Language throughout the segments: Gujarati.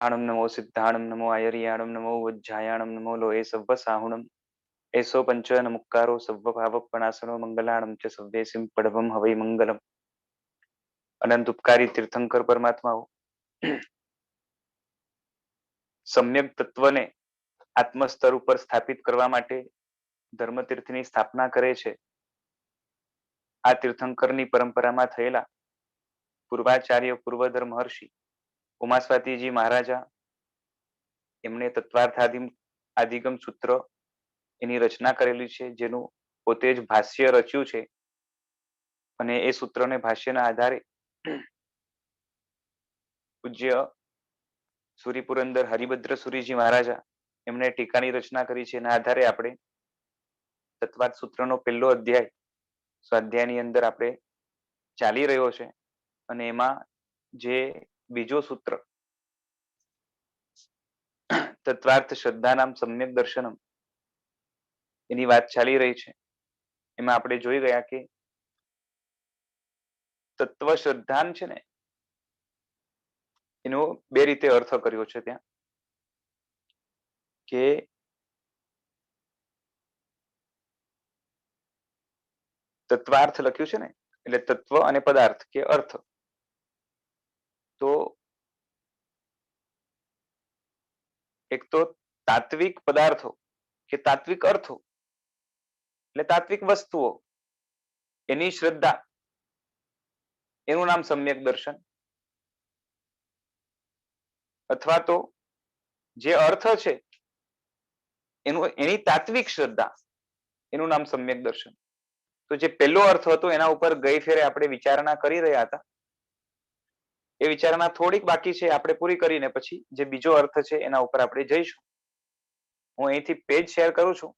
આણમ નમો સિદ્ધાણમ નમો આયર્યાણમ નમો વજ્જાયાણમ નમો લોહે સવ્વ સાહુણમ એસો પંચન મુક્કારો સવ્વ ભાવપણાસનો મંગલાણમ ચ સવ્યેસિમ પડવમ હવૈ મંગલમ. અનંત ઉપકારી તીર્થંકર પરમાત્માઓ સમ્યક તત્વને આત્મસ્તર ઉપર સ્થાપિત કરવા માટે ધર્મતીર્થની સ્થાપના કરે છે. આ તીર્થંકરની પરંપરામાં થયેલા પૂર્વાચાર્ય પૂર્વધર મહર્ષિ ઉમાસ્વાતીજી મહારાજા એમણે આદિગમ સૂત્ર એની રચના કરેલી છે, જેનું પોતે જ ભાષ્ય રચ્યું છે. અને એ સૂત્રને ભાષ્યના આધારે પૂજ્ય સૂરીપુરંદર હરિભદ્ર સુરીજી મહારાજા એમણે ટીકાની રચના કરી છે. એના આધારે આપણે તત્વાત સૂત્રનો પહેલો અધ્યાય સ્વાધ્યાયની અંદર આપણે ચાલી રહ્યો છે. અને એમાં જે બીજો સૂત્ર તત્વાર્થ શ્રદ્ધાનામ સમ્યક દર્શનમ એની વાત ચાલી રહી છે. એમાં આપણે જોઈ ગયા કે તત્વ શ્રદ્ધાન છે ને એનો બે રીતે અર્થ કર્યો છે ત્યાં કે તત્વાર્થ લખ્યું છે ને એટલે તત્વ અને પદાર્થ કે અર્થ. તો એક તો તાત્વિક પદાર્થો કે તાત્વિક અર્થો એટલે તાત્વિક વસ્તુઓ એની શ્રદ્ધા એનું નામ સમ્યક દર્શન. અથવા તો જે અર્થ છે એની તાત્વિક શ્રદ્ધા એનું નામ સમ્યક દર્શન. તો જે પહેલો અર્થ હતો એના ઉપર ગઈ ફેરે આપણે વિચારણા કરી રહ્યા હતા. એ વિચારણા થોડીક બાકી છે, આપણે પૂરી કરીને પછી જે બીજો અર્થ છે એના ઉપર આપણે જઈશું. હું અહીંથી પેજ શેર કરું છું.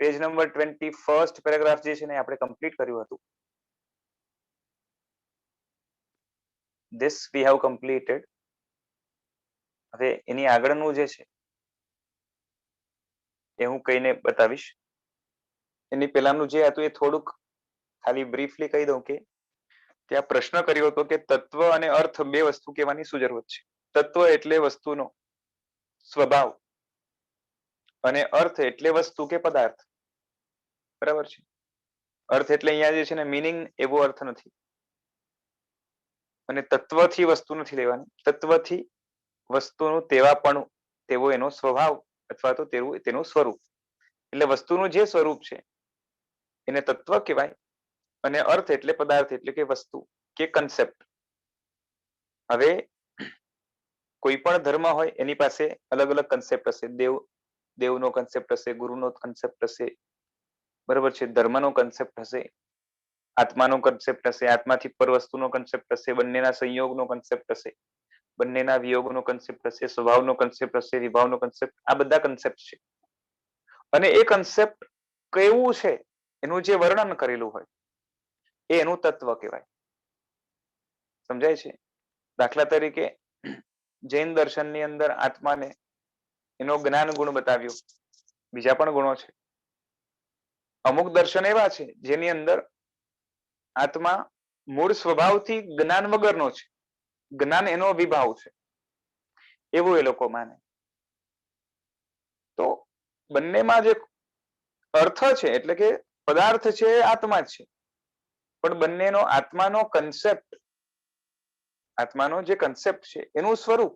પેજ નંબર 21 પેરેગ્રાફ જે છે ને આપણે કમ્પ્લીટ કર્યું હતું. This we have completed. હવે એની આગળનું જે છે એ હું કહીને બતાવીશ. એની પહેલાનું જે હતું એ થોડુંક ખાલી બ્રીફલી કહી દઉં કે ત્યાં પ્રશ્ન કર્યો હતો કે તત્વ અને અર્થ બે વસ્તુ કહેવાની શું જરૂરત છે. તત્વ એટલે વસ્તુનો સ્વભાવ અને અર્થ એટલે વસ્તુ કે પદાર્થ. બરાબર છે. અર્થ એટલે અહીંયા જે છે ને મીનિંગ એવો અર્થ નથી. અને તત્વથી વસ્તુ નથી લેવાની. તત્વથી વસ્તુનું તેવાપણું, તેવો એનો સ્વભાવ અથવા તો તેનું સ્વરૂપ. એટલે વસ્તુનું જે સ્વરૂપ છે એને તત્વ કહેવાય. અને અર્થ એટલે પદાર્થ એટલે કે વસ્તુ કે કન્સેપ્ટ. હવે કોઈ પણ ધર્મ હોય એની પાસે અલગ અલગ કન્સેપ્ટ હશે. દેવનો કન્સેપ્ટ હશે, ગુરુનો કન્સેપ્ટ હશે, બરાબર છે. ધર્મનો કન્સેપ્ટ હશે, આત્માનો કન્સેપ્ટ હશે, આત્માથી પર વસ્તુનો કન્સેપ્ટ હશે, બંનેના સંયોગનો કન્સેપ્ટ હશે, બંનેના વિયોગનો કન્સેપ્ટ હશે, સ્વભાવનો કન્સેપ્ટ હશે, વિભાવનો કન્સેપ્ટ. આ બધા કન્સેપ્ટ છે. અને એ કન્સેપ્ટ કેવું છે એનું જે વર્ણન કરેલું હોય એ એનું તત્વ કહેવાય. સમજાય છે? દાખલા તરીકે જૈન દર્શનની અંદર આત્માને એનો જ્ઞાન ગુણ બતાવ્યો. બીજા પણ ગુણો છે. અમુક દર્શન એવા છે જેની અંદર આત્મા મૂળ સ્વભાવથી જ્ઞાન વગરનો છે, જ્ઞાન એનો વિભાવ છે, એવું એ લોકો માને. તો બંનેમાં જે અર્થ છે એટલે કે પદાર્થ છે એ આત્મા જ છે, પણ બંનેનો આત્માનો જે કન્સેપ્ટ છે એનું સ્વરૂપ,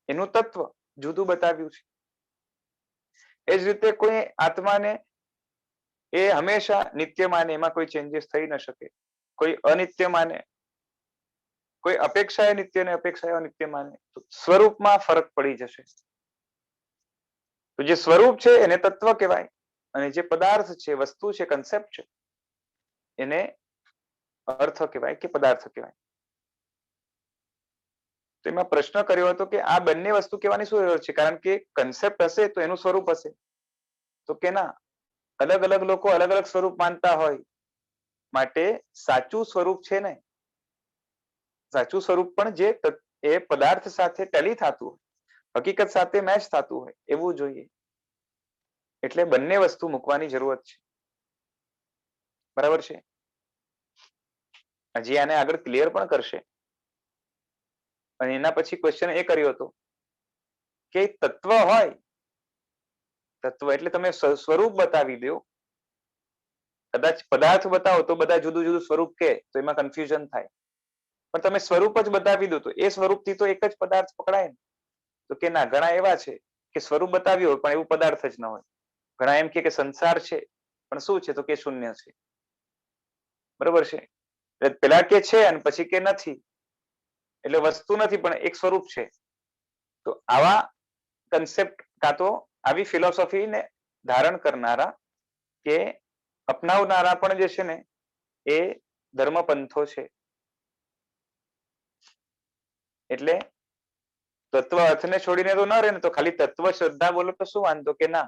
એનું તત્વ જુદું બતાવ્યું છે. એ જ રીતે કોઈ આત્માને એ હંમેશા નિત્ય માને, એમાં કોઈ ચેન્જીસ થઈ ન શકે. કોઈ અનિત્ય માને, કોઈ અપેક્ષાએ નિત્ય ને અપેક્ષાએ અનિત્ય માને, તો સ્વરૂપમાં ફરક પડી જશે. તો જે સ્વરૂપ છે એને તત્વ કહેવાય, અને જે પદાર્થ છે, વસ્તુ છે, કન્સેપ્ટ છે, એને અર્થ કહેવાય કે પદાર્થ કહેવાય. તો એમાં પ્રશ્ન કર્યો હતો કે આ બંને વસ્તુ કહેવાની શું જરૂર છે, કારણ કે કન્સેપ્ટ હશે તો એનું સ્વરૂપ હશે. તો કે ના, અલગ અલગ લોકો અલગ અલગ સ્વરૂપ માનતા હોય, માટે સાચું સ્વરૂપ છે ને, સાચું સ્વરૂપ પણ જે એ પદાર્થ સાથે ટેલી થતું હોય, હકીકત સાથે મેચ થતું હોય એવું જોઈએ. એટલે બંને વસ્તુ મૂકવાની જરૂરત છે. બરાબર છે. હજી આને આગળ ક્લિયર પણ કરશે. અને એના પછી ક્વેશ્ચન એ કર્યો હતો કે તત્વ હોય, તત્વ એટલે તમે સ્વરૂપ બતાવી દો. કદાચ પદાર્થ બતાવો તો બધા જુદું જુદું સ્વરૂપ કે તો એમાં કન્ફ્યુઝન થાય, પણ તમે સ્વરૂપ જ બતાવી દો તો એ સ્વરૂપથી તો એક જ પદાર્થ પકડાય ને. તો કે ના, ઘણા એવા છે કે સ્વરૂપ બતાવ્યું હોય પણ એવું પદાર્થ જ ન હોય. ઘણા એમ કે સંસાર છે પણ શું છે તો કે શૂન્ય છે. બરોબર છે. પેલા કે છે અને પછી કે નથી, એટલે વસ્તુ નથી પણ એક સ્વરૂપ છે. તો આવા કન્સેપ્ટ કાં તો આવી ફિલોસોફીને ધારણ કરનારા કે અપનાવનારા પણ જે છે ને એ ધર્મપંથો છે. એટલે તત્વ અર્થને છોડીને તો ન રહે ને, તો ખાલી તત્વ શ્રદ્ધા બોલો તો શું વાંધો, કે ના,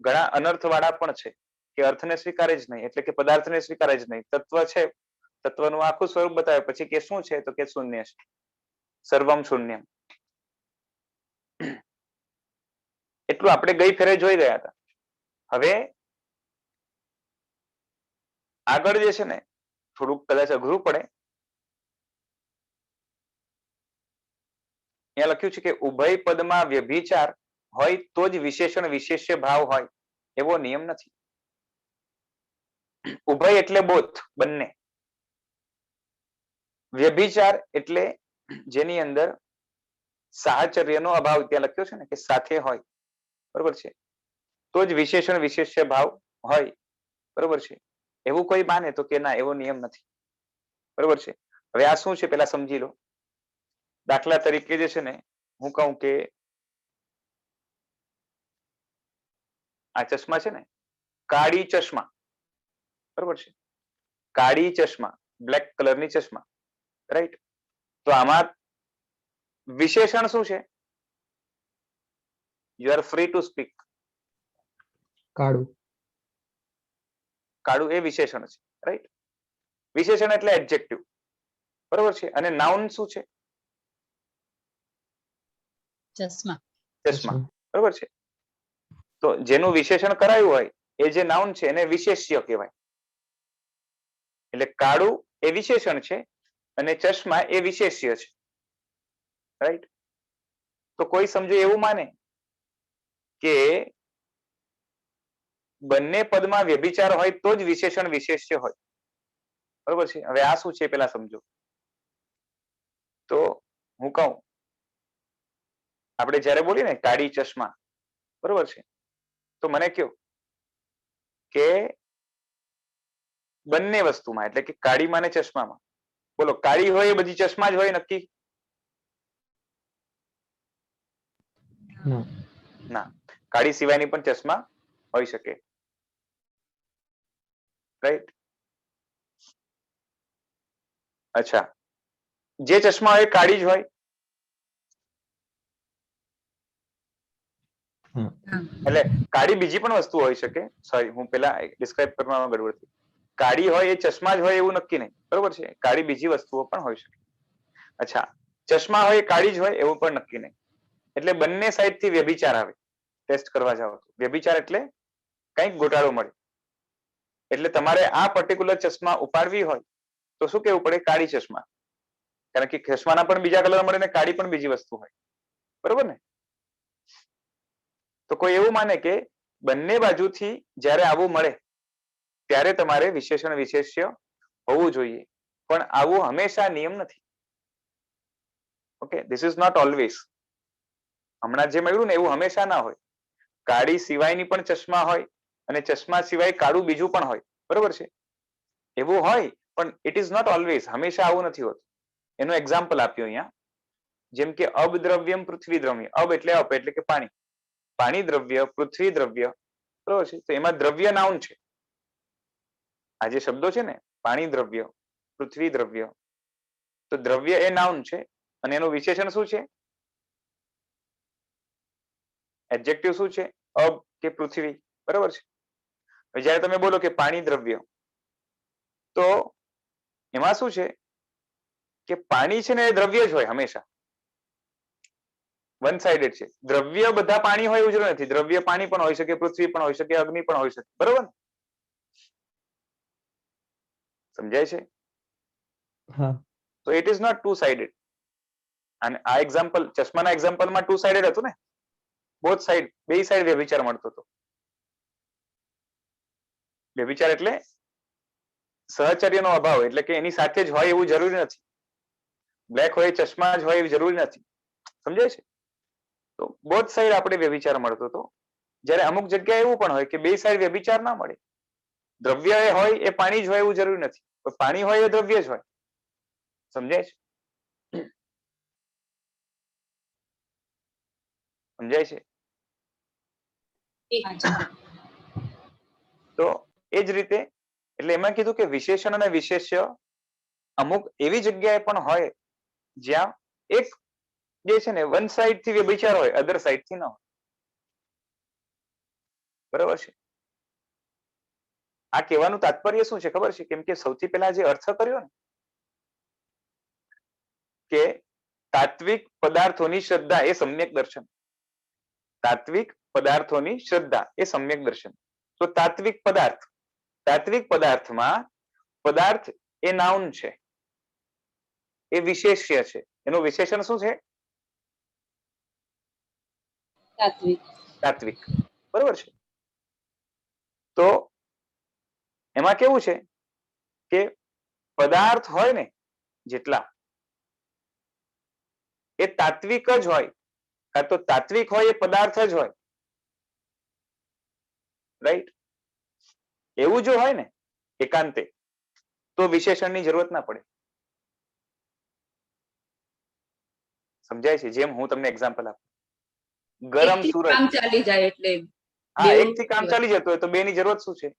ઘણા અનર્થ વાળા પણ છે કે અર્થને સ્વીકારે જ નહીં, એટલે કે પદાર્થને સ્વીકારે જ નહીં. તત્વ છે, તત્વનું આખું સ્વરૂપ બતાવે પછી કે શું છે તો કે શૂન્ય છે, સર્વમ શૂન્યમ. એટલું આપણે ગઈ ફેરે જોઈ રહ્યા હતા. હવે આગળ જે છે ને થોડુંક કદાચ અઘરું પડે. અહીંયા લખ્યું છે કે ઉભય પદમાં વ્યભિચાર હોય તો જ વિશેષણ વિશેષ્ય ભાવ હોય એવો નિયમ નથી. ઉભય એટલે બોથ, બંને. વ્યભિચાર એટલે જેની અંદર સાહચર્યનો અભાવ, ત્યાં લખ્યો છે ને કે સાથે હોય, બરોબર છે, તો જ વિશેષણ વિશેષ્ય ભાવ હોય. બરોબર છે. એવું કોઈ માને તો કે ના, એવો નિયમ નથી. બરોબર છે. હવે આ શું છે પેલા સમજી લો. દાખલા તરીકે જે છે ને હું કહું કે આ ચશ્મા છે ને, કાળી ચશ્મા, બરોબર છે, કાળી ચશ્મા, બ્લેક કલરની ચશ્મા, રાઈટ. તો આમાં વિશેષણ શું છે? You are free to speak. કાળું. કાળું એ વિશેષણ છે, રાઈટ. વિશેષણ એટલે એડજેક્ટિવ, બરોબર છે. અને નાઉન શું છે? ચશ્મા. ચશ્મા, બરોબર છે. તો જેનું વિશેષણ કરાયું હોય એ જે નાઉન છે એને વિશેષ્ય કહેવાય. એટલે કાળું એ વિશેષણ છે અને ચશ્મા એ વિશેષ્ય છે, રાઈટ. તો કોઈ સમજો એવું માને કે બંને પદમાં વ્યભિચાર હોય તો જ વિશેષણ વિશેષ્ય હોય, બરોબર છે. હવે આ શું છે પેલા સમજો. તો હું કહું, આપણે જયારે બોલીએ ને કાળી ચશ્મા, બરોબર છે, તો મને કયો કે બંને વસ્તુમાં, એટલે કે કાળીમાં ને ચશ્મામાં, બોલો, કાળી હોય એ બધી ચશ્મા જ હોય નક્કી? ના, કાળી સિવાયની પણ ચશ્મા હોઈ શકે, રાઈટ. અચ્છા, જે ચશ્મા હોય કાળી જ હોય? એટલે કાળી બીજી પણ વસ્તુ હોઈ શકે. સોરી, હું પેલા ડિસ્ક્રાઇબ કરવામાં ગડબડ થઈ. કાળી હોય એ ચશ્મા જ હોય એવું નક્કી નહીં, બરોબર છે. કાળી બીજી વસ્તુઓ પણ હોઈ શકે. અચ્છા, ચશ્મા હોય એ કાળી જ હોય એવું પણ નક્કી નહીં. એટલે બંને સાઈડ થી વ્યભિચાર આવે. ટેસ્ટ કરવા જાવ તો વ્યભિચાર એટલે કંઈક ગોટાળો મળે. એટલે તમારે આ પર્ટિક્યુલર ચશ્મા ઉપાડવી હોય તો શું કેવું પડે? કાળી ચશ્મા. કારણ કે ચશ્માના પણ બીજા કલર મળે ને કાળી પણ બીજી વસ્તુ હોય, બરોબર ને? તો કોઈ એવું માને કે બંને બાજુથી જ્યારે આવું મળે ત્યારે તમારે વિશેષણ વિશેષ્ય હોવું જોઈએ, પણ આવું હંમેશા નિયમ નથી. Okay, this is not always. હમણાં જે મળ્યું ને એવું હંમેશા ના હોય. કાળી સિવાયની પણ ચશ્મા હોય અને ચશ્મા સિવાય કાળું બીજું પણ હોય, બરોબર છે. એવું હોય પણ ઇટ ઇઝ નોટ ઓલવેઝ, હંમેશા આવું નથી હોતું. એનું એક્ઝામ્પલ આપ્યું અહીંયા. જેમ કે અબદ્રવ્યમ પૃથ્વી દ્રવ્ય. અબ એટલે અપ એટલે કે પાણી, પાણી દ્રવ્ય, પૃથ્વી દ્રવ્ય, બરોબર છે. તો એમાં દ્રવ્ય નાઉન છે. આ જે શબ્દો છે ને, પાણી દ્રવ્ય, પૃથ્વી દ્રવ્ય, તો દ્રવ્ય એ નાઉન છે અને એનું વિશેષણ શું છે? એડજેક્ટિવ શું છે? અબ કે પૃથ્વી, બરાબર છે. જ્યારે તમે બોલો કે પાણી દ્રવ્ય, તો એમાં શું છે કે પાણી છે ને એ દ્રવ્ય જ હોય હંમેશા, વન સાઇડેડ છે. દ્રવ્ય બધા પાણી હોય એવું જરૂર નથી. દ્રવ્ય પાણી પણ હોઈ શકે, પૃથ્વી પણ હોઈ શકે, અગ્નિ પણ હોઈ શકે, બરોબર? સમજાય છે? હા. તો it is not two sided. અને આ એક્ઝામ્પલ, ચશ્માના એક્ઝામ્પલમાં ટુ સાઇડેડ હતું ને, બોથ સાઇડ, બે સાઇડ વ્યભિચાર મળતો હતો. વ્યભિચાર એટલે સહચર્યનો અભાવ, એટલે કે એની સાથે જ હોય એવું જરૂરી નથી. બ્લેક હોય ચશ્મા જ હોય એવું જરૂરી નથી. સમજાય છે? તો બોથ સાઈડ આપણે વ્યભિચાર મળતો હતો. જ્યારે અમુક જગ્યાએ એવું પણ હોય કે બે સાઈડ વ્યભિચાર ના મળે. દ્રવ્ય એ હોય એ પાણી જ હોય એવું જરૂરી નથી. પાણી હોય એ દ્રવ્ય જ હોય. સમજાય છે? સમજાય છે? તો એ જ રીતે એટલે એમાં કીધું કે વિશેષણ અને વિશેષ્ય અમુક એવી જગ્યાએ પણ હોય જ્યાં એક જે છે ને વન સાઈડ થી વ્યભિચાર હોય, અધર સાઈડ થી ન હોય. બરાબર છે? આ કહેવાનું તાત્પર્ય શું છે ખબર છે? કેમ કે સૌથી પહેલા જે અર્થ કર્યો ને કે તાત્વિક પદાર્થોની શ્રદ્ધા એ સમ્યક દર્શન. તાત્વિક પદાર્થોની શ્રદ્ધા એ સમ્યક દર્શન. તો તાત્વિક પદાર્થમાં પદાર્થ એ નાઉન છે, એ વિશેષ્ય છે. એનું વિશેષણ શું છે? તાત્વિક. બરોબર છે? તો એમાં કેવું છે કે પદાર્થ હોય ને જેટલા એ તાત્વિક જ હોય, કાં તો તાત્વિક હોય એ પદાર્થ જ હોય. રાઈટ? એવું જો હોય ને એકાંતે, તો વિશેષણની જરૂરત ના પડે. સમજાય છે? જેમ હું તમને એક્ઝામ્પલ આપું, ગરમ સૂરજ. કામ ચાલી જાય એટલે હા, એક થી કામ ચાલી જતું હોય તો બે ની જરૂરત શું છે?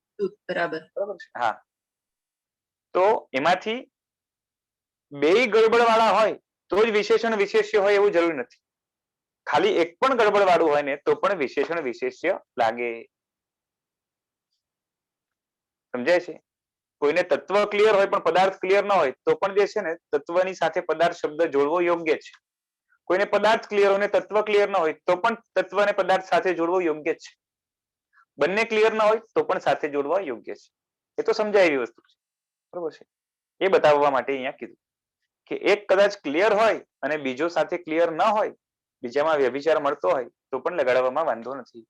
બરાબર. બરાબર છે? હા. તો એમાંથી બે ગડબડ વાળા હોય તો જ વિશેષણ વિશેષ્ય હોય એવું જરૂરી નથી. ખાલી એક પણ ગડબડ વાળું હોય ને તો પણ વિશેષણ વિશેષ્ય લાગે. સમજાય છે? કોઈને તત્વ ક્લિયર હોય પણ પદાર્થ ક્લિયર ના હોય તો પણ જે છે ને તત્વની સાથે પદાર્થ શબ્દ જોડવો યોગ્ય છે. કોઈને પદાર્થ ક્લિયર હોય ને તત્વ ક્લિયર ના હોય તો પણ તત્વ અને પદાર્થ સાથે જોડવો યોગ્ય છે. બંને ક્લિયર ના હોય તો પણ સાથે જોડવા યોગ્ય છે. એ તો સમજાય એવી વસ્તુ છે. બરોબર છે? એ બતાવવા માટે અહીંયા કીધું કે એક કદાચ ક્લિયર હોય અને બીજો સાથે ક્લિયર ન હોય, બીજામાં વ્યભિચાર મળતો હોય તો પણ લગાડવામાં વાંધો નથી.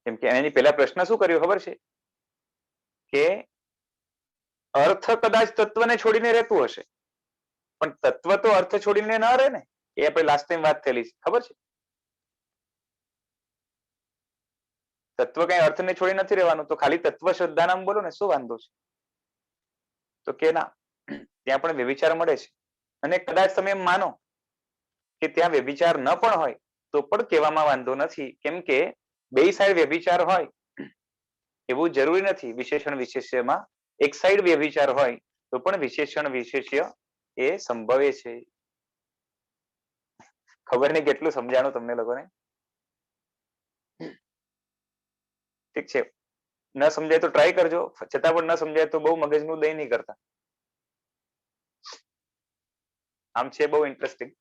કેમ કે એની પહેલા પ્રશ્ન શું કર્યો ખબર છે? કે અર્થ કદાચ તત્વને છોડીને રહેતું હશે, પણ તત્વ તો અર્થ છોડીને ન રહે ને. એ આપણે લાસ્ટ ટાઈમ વાત થયેલી છે, ખબર છે? તત્વ કઈ અર્થને છોડી નથી રહેવાનું, તો ખાલી તત્વ શ્રદ્ધા નામ બોલો ને, શું વાંધો છે? તો કે ના, ત્યાં પણ વ્યભિચાર મળે છે. અને કદાચ તમે એમ માનો કે ત્યાં વ્યભિચાર ન પણ હોય તો પણ કહેવામાં વાંધો નથી. કેમ કે બે સાઈડ વ્યભિચાર હોય એવું જરૂરી નથી. વિશેષણ વિશેષ્યમાં એક સાઈડ વ્યભિચાર હોય તો પણ વિશેષણ વિશેષ્ય એ સંભવે છે. ખબર નહીં કેટલું સમજાણું તમને લોકોને? ઠીક છે? ન સમજાય તો ટ્રાય કરજો, છતાં પણ ન સમજાય તો બહુ મગજનું દહીં નહીં કરતા. આમ છે બહુ ઇન્ટરેસ્ટિંગ.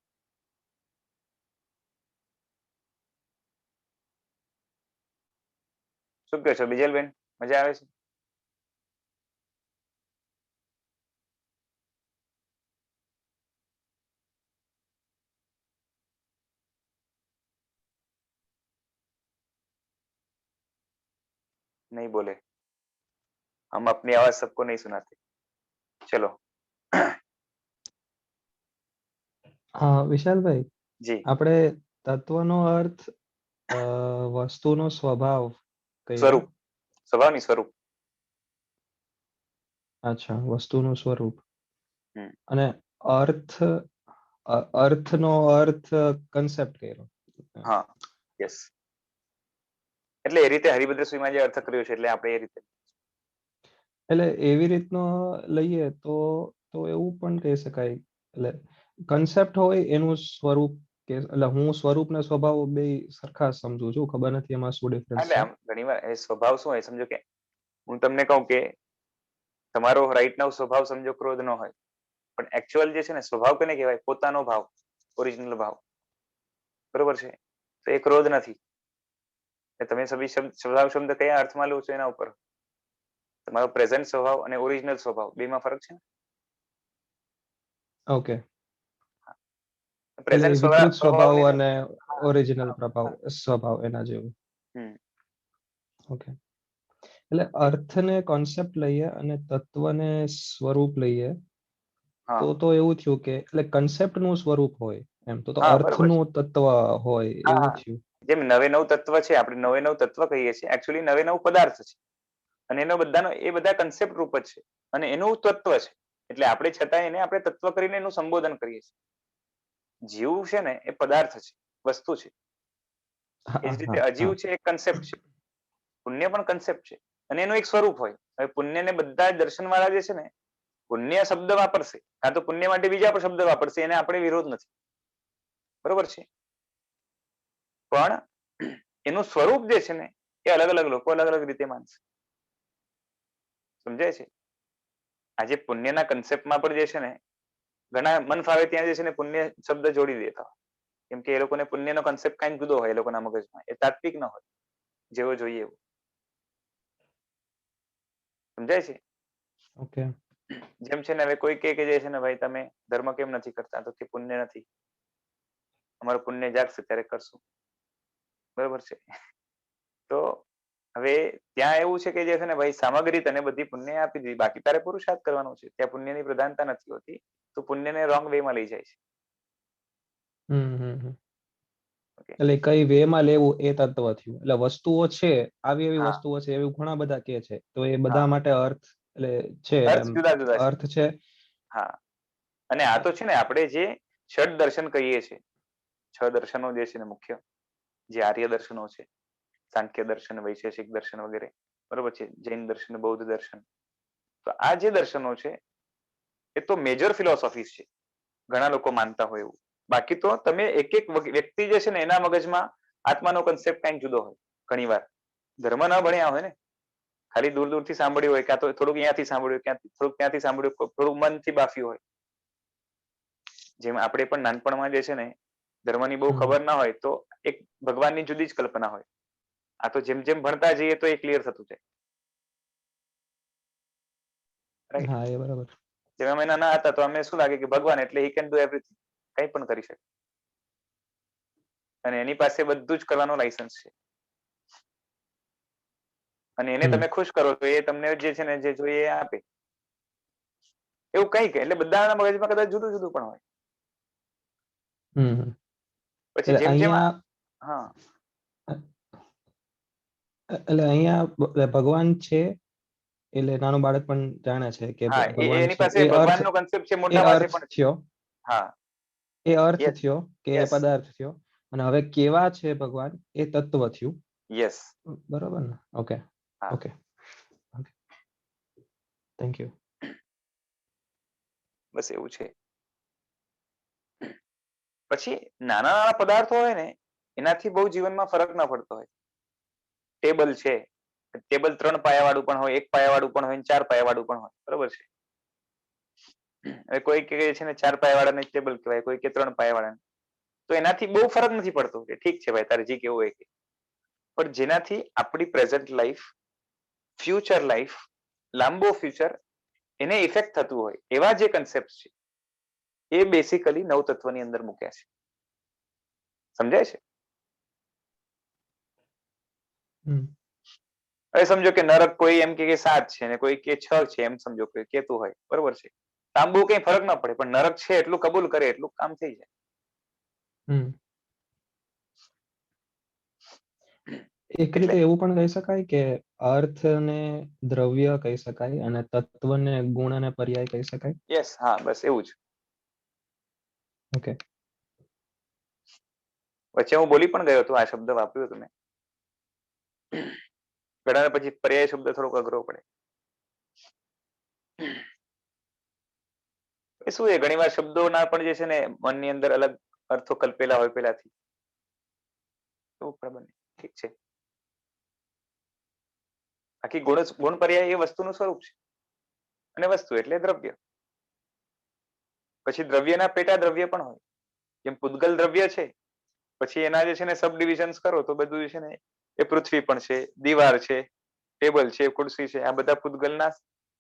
શું કહો છો બીજલબેન? મજા આવે છે? नहीं बोले, हम अपनी आवाज सबको नहीं सुनाते. चलो. હા વિશાલભાઈ, જી. આપણે તત્વનો અર્થ વસ્તુનો સ્વભાવ કહીએ. સ્વરૂપ. સ્વભાવની સ્વરૂપ. અચ્છા, વસ્તુનું સ્વરૂપ. હમ. અને અર્થ, અર્થનો અર્થ કન્સેપ્ટ કર્યો. હા, યસ. એટલે એ રીતે હરિભદ્ર સ્વામીમાં જે અર્થ કર્યો છે એટલે આપણે એ રીતે. એટલે એવી રીતનો લઈએ તો તો એવું પણ કહી શકાય. એટલે કન્સેપ્ટ હોય એનું સ્વરૂપ કે એટલે હું સ્વરૂપ ને સ્વભાવ બે સરખા સમજુ છું. ખબર નથી એમાં શું ડિફરન્સ એટલે છે. આમ ઘણીવાર એ સ્વભાવ શું હોય સમજો કે હું તમને કહું કે તમારો રાઈટ નાવ સ્વભાવ સમજો ક્રોધ નો હોય, પણ એકચ્યુઅલ જે છે ને સ્વભાવ કોને કહેવાય? પોતાનો ભાવ, ઓરિજિનલ ભાવ, બરોબર છે? તો એ ક્રોધ નથી. તમે સ્વભાવ શબ્દ કયા અર્થમાં લો છો એના ઉપર. તમારો પ્રેઝન્ટ સ્વભાવ અને ઓરિજિનલ સ્વભાવ બેમાં ફરક છે ને. ઓકે, એટલે પ્રેઝન્ટ વિકૃત સ્વભાવ સ્વભાવને અને હા ઓરિજિનલ હા સ્વભાવ એના જેવું. હમ ઓકે, એટલે અર્થને કોન્સેપ્ટ લઈએ અને તત્વને સ્વરૂપ લઈએ હા તો એવું થયું કે એટલે કન્સેપ્ટ નું સ્વરૂપ હોય એમ, તો હા બરોબર છે. અર્થનું તત્વ હોય હા એવું હા થયું. જેમ નવે નવ તત્વ છે, આપણે નવે નવ તત્વ કહીએ છીએ, એકચ્યુઅલી નવે નવ પદાર્થ છે અને એનો બધાનો એ બધા કન્સેપ્ટ રૂપ જ છે અને એનું તત્વ છે. એટલે આપણે છતાં એને આપણે તત્વ કરીને એનું સંબોધન કરીએ છીએ. જીવ છે ને એ પદાર્થ છે, વસ્તુ છે. એ હા જ રીતે હા અજીવ હા. છે એ કન્સેપ્ટ છે, પુણ્ય પણ કન્સેપ્ટ છે અને એનું એક સ્વરૂપ હોય. હવે પુણ્યને બધા દર્શન વાળા જે છે ને પુણ્ય શબ્દ વાપરશે, કાં તો પુણ્ય માટે બીજા પણ શબ્દ વાપરશે, એને આપણે વિરોધ નથી, બરોબર છે. પણ એનું સ્વરૂપ જે છે ને એ અલગ અલગ લોકો અલગ અલગ રીતે માનશે. સમજાય છે? આજે પુણ્યના કન્સેપ્ટમાં પણ જે છે ને ઘણા મન ફાવે ત્યાં જે છે ને પુણ્ય શબ્દ જોડી દેતા હોય, કેમ કે એ લોકોને પુણ્યનો કન્સેપ્ટ કઈ જુદો હોય એ લોકોના મગજમાં, એ તાત્વિક ન હોય જેવો જોઈએ એવું. સમજાય છે? ઓકે. જેમ છે ને હવે કોઈ કે જે છે ને ભાઈ તમે ધર્મ કેમ નથી કરતા, તો કે પુણ્ય નથી, અમારું પુણ્ય જાગશે ત્યારે કરશું, બરોબર છે. તો હવે ત્યાં એવું છે કે જે છે ને ભાઈ સામગ્રી તને બધી પુણ્ય આપી દીધી, બાકી તારે પુરુષાર્થ કરવાનો છે. ત્યાં પુણ્યની પ્રધાનતા નથી હોતી, તો પુણ્યને રોંગ વે માં લઈ જાય છે. ઓકે એટલે કઈ વે માં લેવું એ તત્વ થયું. એટલે વસ્તુઓ છે, આવી એવી હા વસ્તુઓ છે એવું ઘણા બધા કે છે, તો એ હા બધા માટે અર્થ એટલે છે અર્થ એમ, જુદા જુદા છે. અર્થ છે. હા, અને આ તો છે ને આપણે જે ષડ દર્શન કહીએ છીએ, છ દર્શનો જે છે ને મુખ્ય, જે આર્ય દર્શનો છે, સાંખ્ય દર્શન, વૈશેષિક દર્શન વગેરે, બરોબર છે, જૈન દર્શન, બૌદ્ધ દર્શન. તો આ જે દર્શનો છે એ તો મેજર ફિલોસોફીસ છે, ઘણા લોકો માનતા હોય એવું. બાકી તો તમે એક એક વ્યક્તિ જે છે ને એના મગજમાં આત્માનો કન્સેપ્ટ કઈક જુદો હોય. ઘણી વાર ધર્મ ના ભણ્યા હોય ને, ખાલી દૂર દૂરથી સાંભળ્યું હોય, કાં તો થોડુંક અહીંયાથી સાંભળ્યું, થોડુંક ત્યાંથી સાંભળ્યું, થોડુંક મનથી બાફ્યું હોય. જેમ આપણે પણ નાનપણમાં જે છે ને ધર્મની બહુ ખબર ના હોય તો એક ભગવાનની જુદી જ કલ્પના હોય. આ તો જેમ જેમ ભણતા જઈએ તો એ ક્લિયર થતું જાય. રાઈટ? હા એ બરાબર. જેમ અમે નાના હતા તો અમને શું લાગે કે ભગવાન એટલે હી કેન ડુ એવરીથિંગ, કંઈ પણ કરી શકે અને એની પાસે બધું જ કરવાનો લાયસન્સ છે અને એને હમ તમે ખુશ કરો તો એ તમને જે છે ને જે જોઈએ એ આપે. એવું કંઈક એટલે બધાના મગજમાં કદાચ જુદું જુદું પણ હોય. હમ પછી એટલે જેમ જેમ અહીંયા હા એટલે અહીંયા ભગવાન છે એટલે નાનું બાળક પણ જાણે છે કે હા ભગવાન એની છે. પાસે ભગવાનનો કન્સેપ્ટ છે, મોટા પાસે પણ છે. થયો, હા એ અર્થ યસ થયો કે એ યસ પદાર્થ થયો. અને હવે કેવા છે ભગવાન એ તત્વ થયું. યસ બરાબર ને? ઓકે હા ઓકે ઓકે, થેન્ક યુ. બસ એવું છે. પછી નાના નાના પદાર્થો હોય ને એનાથી બહુ જીવનમાં ફરક ના પડતો હોય. ટેબલ છે, ટેબલ 3 પાયા વાળું પણ હોય, 1 પાયા વાળું પણ હોય, 4 પાયા વાળું પણ હોય, બરોબર છે. હવે કોઈ કે છે ને 4 પાયા વાળાને ટેબલ કહેવાય, કોઈ કે 3 પાયા વાળાને, તો એનાથી બહુ ફરક નથી પડતો કે ઠીક છે ભાઈ તારે જે કેવું હોય કે. પણ જેનાથી આપણી પ્રેઝન્ટ લાઈફ, ફ્યુચર લાઈફ, લાંબો ફ્યુચર એને ઇફેક્ટ થતું હોય એવા જે કન્સેપ્ટ છે એ બેસિકલી નવ તત્વની અંદર મૂક્યા છે. સમજાય છે? હવે સમજો કે નરક કોઈ એમ કે 7 છે ને કોઈ કે 6 છે, એમ સમજો કોઈ કેતું હોય, બરોબર છે. આમ બહુ કઈ ફરક ના પડે, પણ નરક છે એટલું કબૂલ કરે એટલું કામ થઈ જાય. એક એટલે રીતે એવું પણ કહી શકાય કે અર્થને દ્રવ્ય કહી શકાય અને તત્વને ગુણ અને પર્યાય કહી શકાય. યસ, હા બસ એવું જ. ઓકે. વચ્ચે હું બોલી પણ ગયો હતો, આ શબ્દ વાપર્યો હતો મેં. ઘણા પછી પર્યાય શબ્દ થોડોક અઘરો પડે. એ શું છે ઘણીવાર શબ્દોના પણ જે છે ને મનની અંદર અલગ અર્થો કલ્પેલા હોય પહેલાથી, એવું પણ બને. ઠીક છે. આખી ગુણ પર્યાય એ વસ્તુનું સ્વરૂપ છે, અને વસ્તુ એટલે દ્રવ્ય. પછી દ્રવ્યના પેટા દ્રવ્ય પણ હોય, જેમ પૂતગલ દ્રવ્ય છે, પછી એના જે છે ને સબ ડિવિઝન્સ કરો તો બધું જે છે ને એ પૃથ્વી પણ છે, દીવાર છે, ટેબલ છે, ખુરશી છે, આ બધા પૂતગલના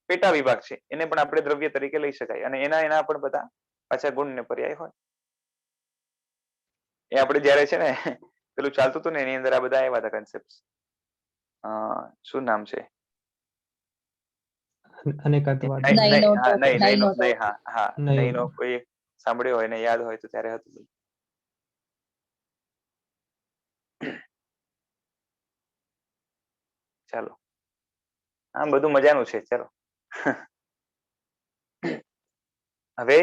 પેટા વિભાગ છે, એને પણ આપણે દ્રવ્ય તરીકે લઈ શકાય. અને એના પણ બધા પાછા ગુણ ને પર્યાય હોય. એ આપણે જયારે છે ને પેલું ચાલતું હતું ને એની અંદર આ બધા આવ્યા હતા કન્સેપ્ટ. શું નામ છે? અનેકત્વવાદ. નહીનો કોઈ સાંભળ્યો હોય ને યાદ હોય તો ત્યારે હતું. ચાલો, આ બધું મજાનું છે. ચલો હવે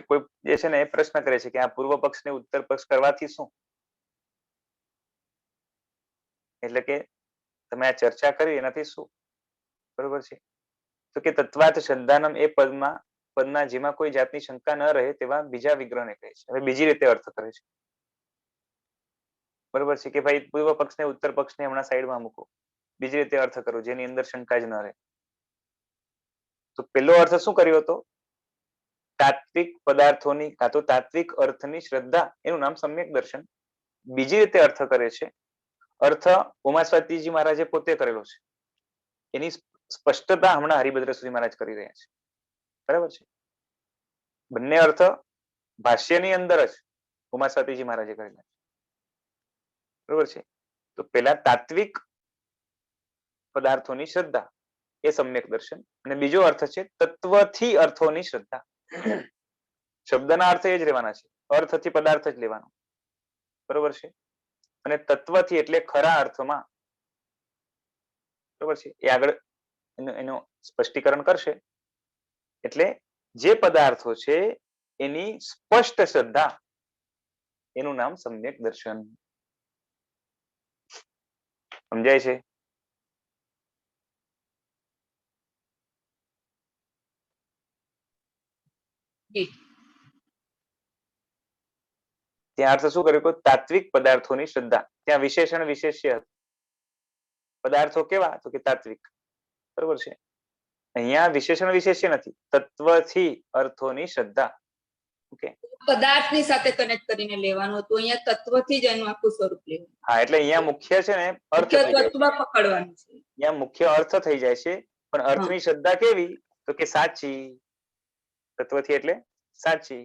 કોઈ જે છે ને એ પ્રશ્ન કરે છે કે આ પૂર્વ પક્ષ ને ઉત્તર પક્ષ કરવાથી શું, એટલે કે તમે આ ચર્ચા કરી એનાથી શું, બરોબર છે? તો કે તત્વાત શ્રદ્ધાનમ એ પદના જેમાં કોઈ જાતની શંકા ન રહે તેવા બીજા વિગ્રહને કહે છે. હવે બીજી રીતે અર્થ કરે છે, બરોબર છે? કે ભાઈ પૂર્વ પક્ષ ને ઉત્તર પક્ષ ને હમણાં સાઈડમાં મૂકો, બીજી રીતે અર્થ કરો જેની અંદર શંકા જ ન રહે. તો પેલો અર્થ શું કર્યો હતો? તાત્વિક પદાર્થોની કાં તો તાત્વિક અર્થની શ્રદ્ધા, એનું નામ સમ્યક દર્શન. બીજી રીતે અર્થ કરે છે, અર્થ ઉમાસ્વાતીજી મહારાજે પોતે કરેલો છે, એની સ્પષ્ટતા હમણાં હરિભદ્ર મહારાજ કરી રહ્યા છે, બરાબર છે? બંને અર્થ ભાષ્યની અંદર જ ઉમાસ્વાતીજી મહારાજે કરેલા છે, બરોબર છે? તો પેલા તાત્વિક પદાર્થોની શ્રદ્ધા એ સમ્યક દર્શન, અને બીજો અર્થ છે તત્વથી અર્થોની શ્રદ્ધા. શબ્દના અર્થ એ જ રહેવાના છે, અર્થથી પદાર્થ જ લેવાનો, બરોબર છે? અને તત્વથી એટલે ખરા અર્થમાં, બરોબર છે? એ આગળ એનું સ્પષ્ટીકરણ કરશે. એટલે જે પદાર્થો છે એની સ્પષ્ટ શ્રદ્ધા, એનું નામ સમ્યક દર્શન. સમજાય છે? ત્યાં અર્થ શું કર્યું? તાત્વિક પદાર્થોની શ્રદ્ધા. ત્યાં વિશેષણ વિશેષ્ય પદાર્થો કેવા? તો કે તાત્વિક, બરોબર છે? અહીંયા વિશેષણ વિશેષ્ય નથી, તત્વથી અર્થોની શ્રદ્ધા. ઓકે, પદાર્થની સાથે કનેક્ટ કરીને લેવાનું હતું, અહીંયા તત્વથી જ એનું આખું સ્વરૂપ લેવાનું. હા, એટલે અહીંયા મુખ્ય છે ને અર્થ થઈ જાય છે, પકડવાનું છે. અહીંયા મુખ્ય અર્થ થઈ જાય છે, પણ અર્થની શ્રદ્ધા કેવી? તો કે સાચી. તત્વથી એટલે સાચી,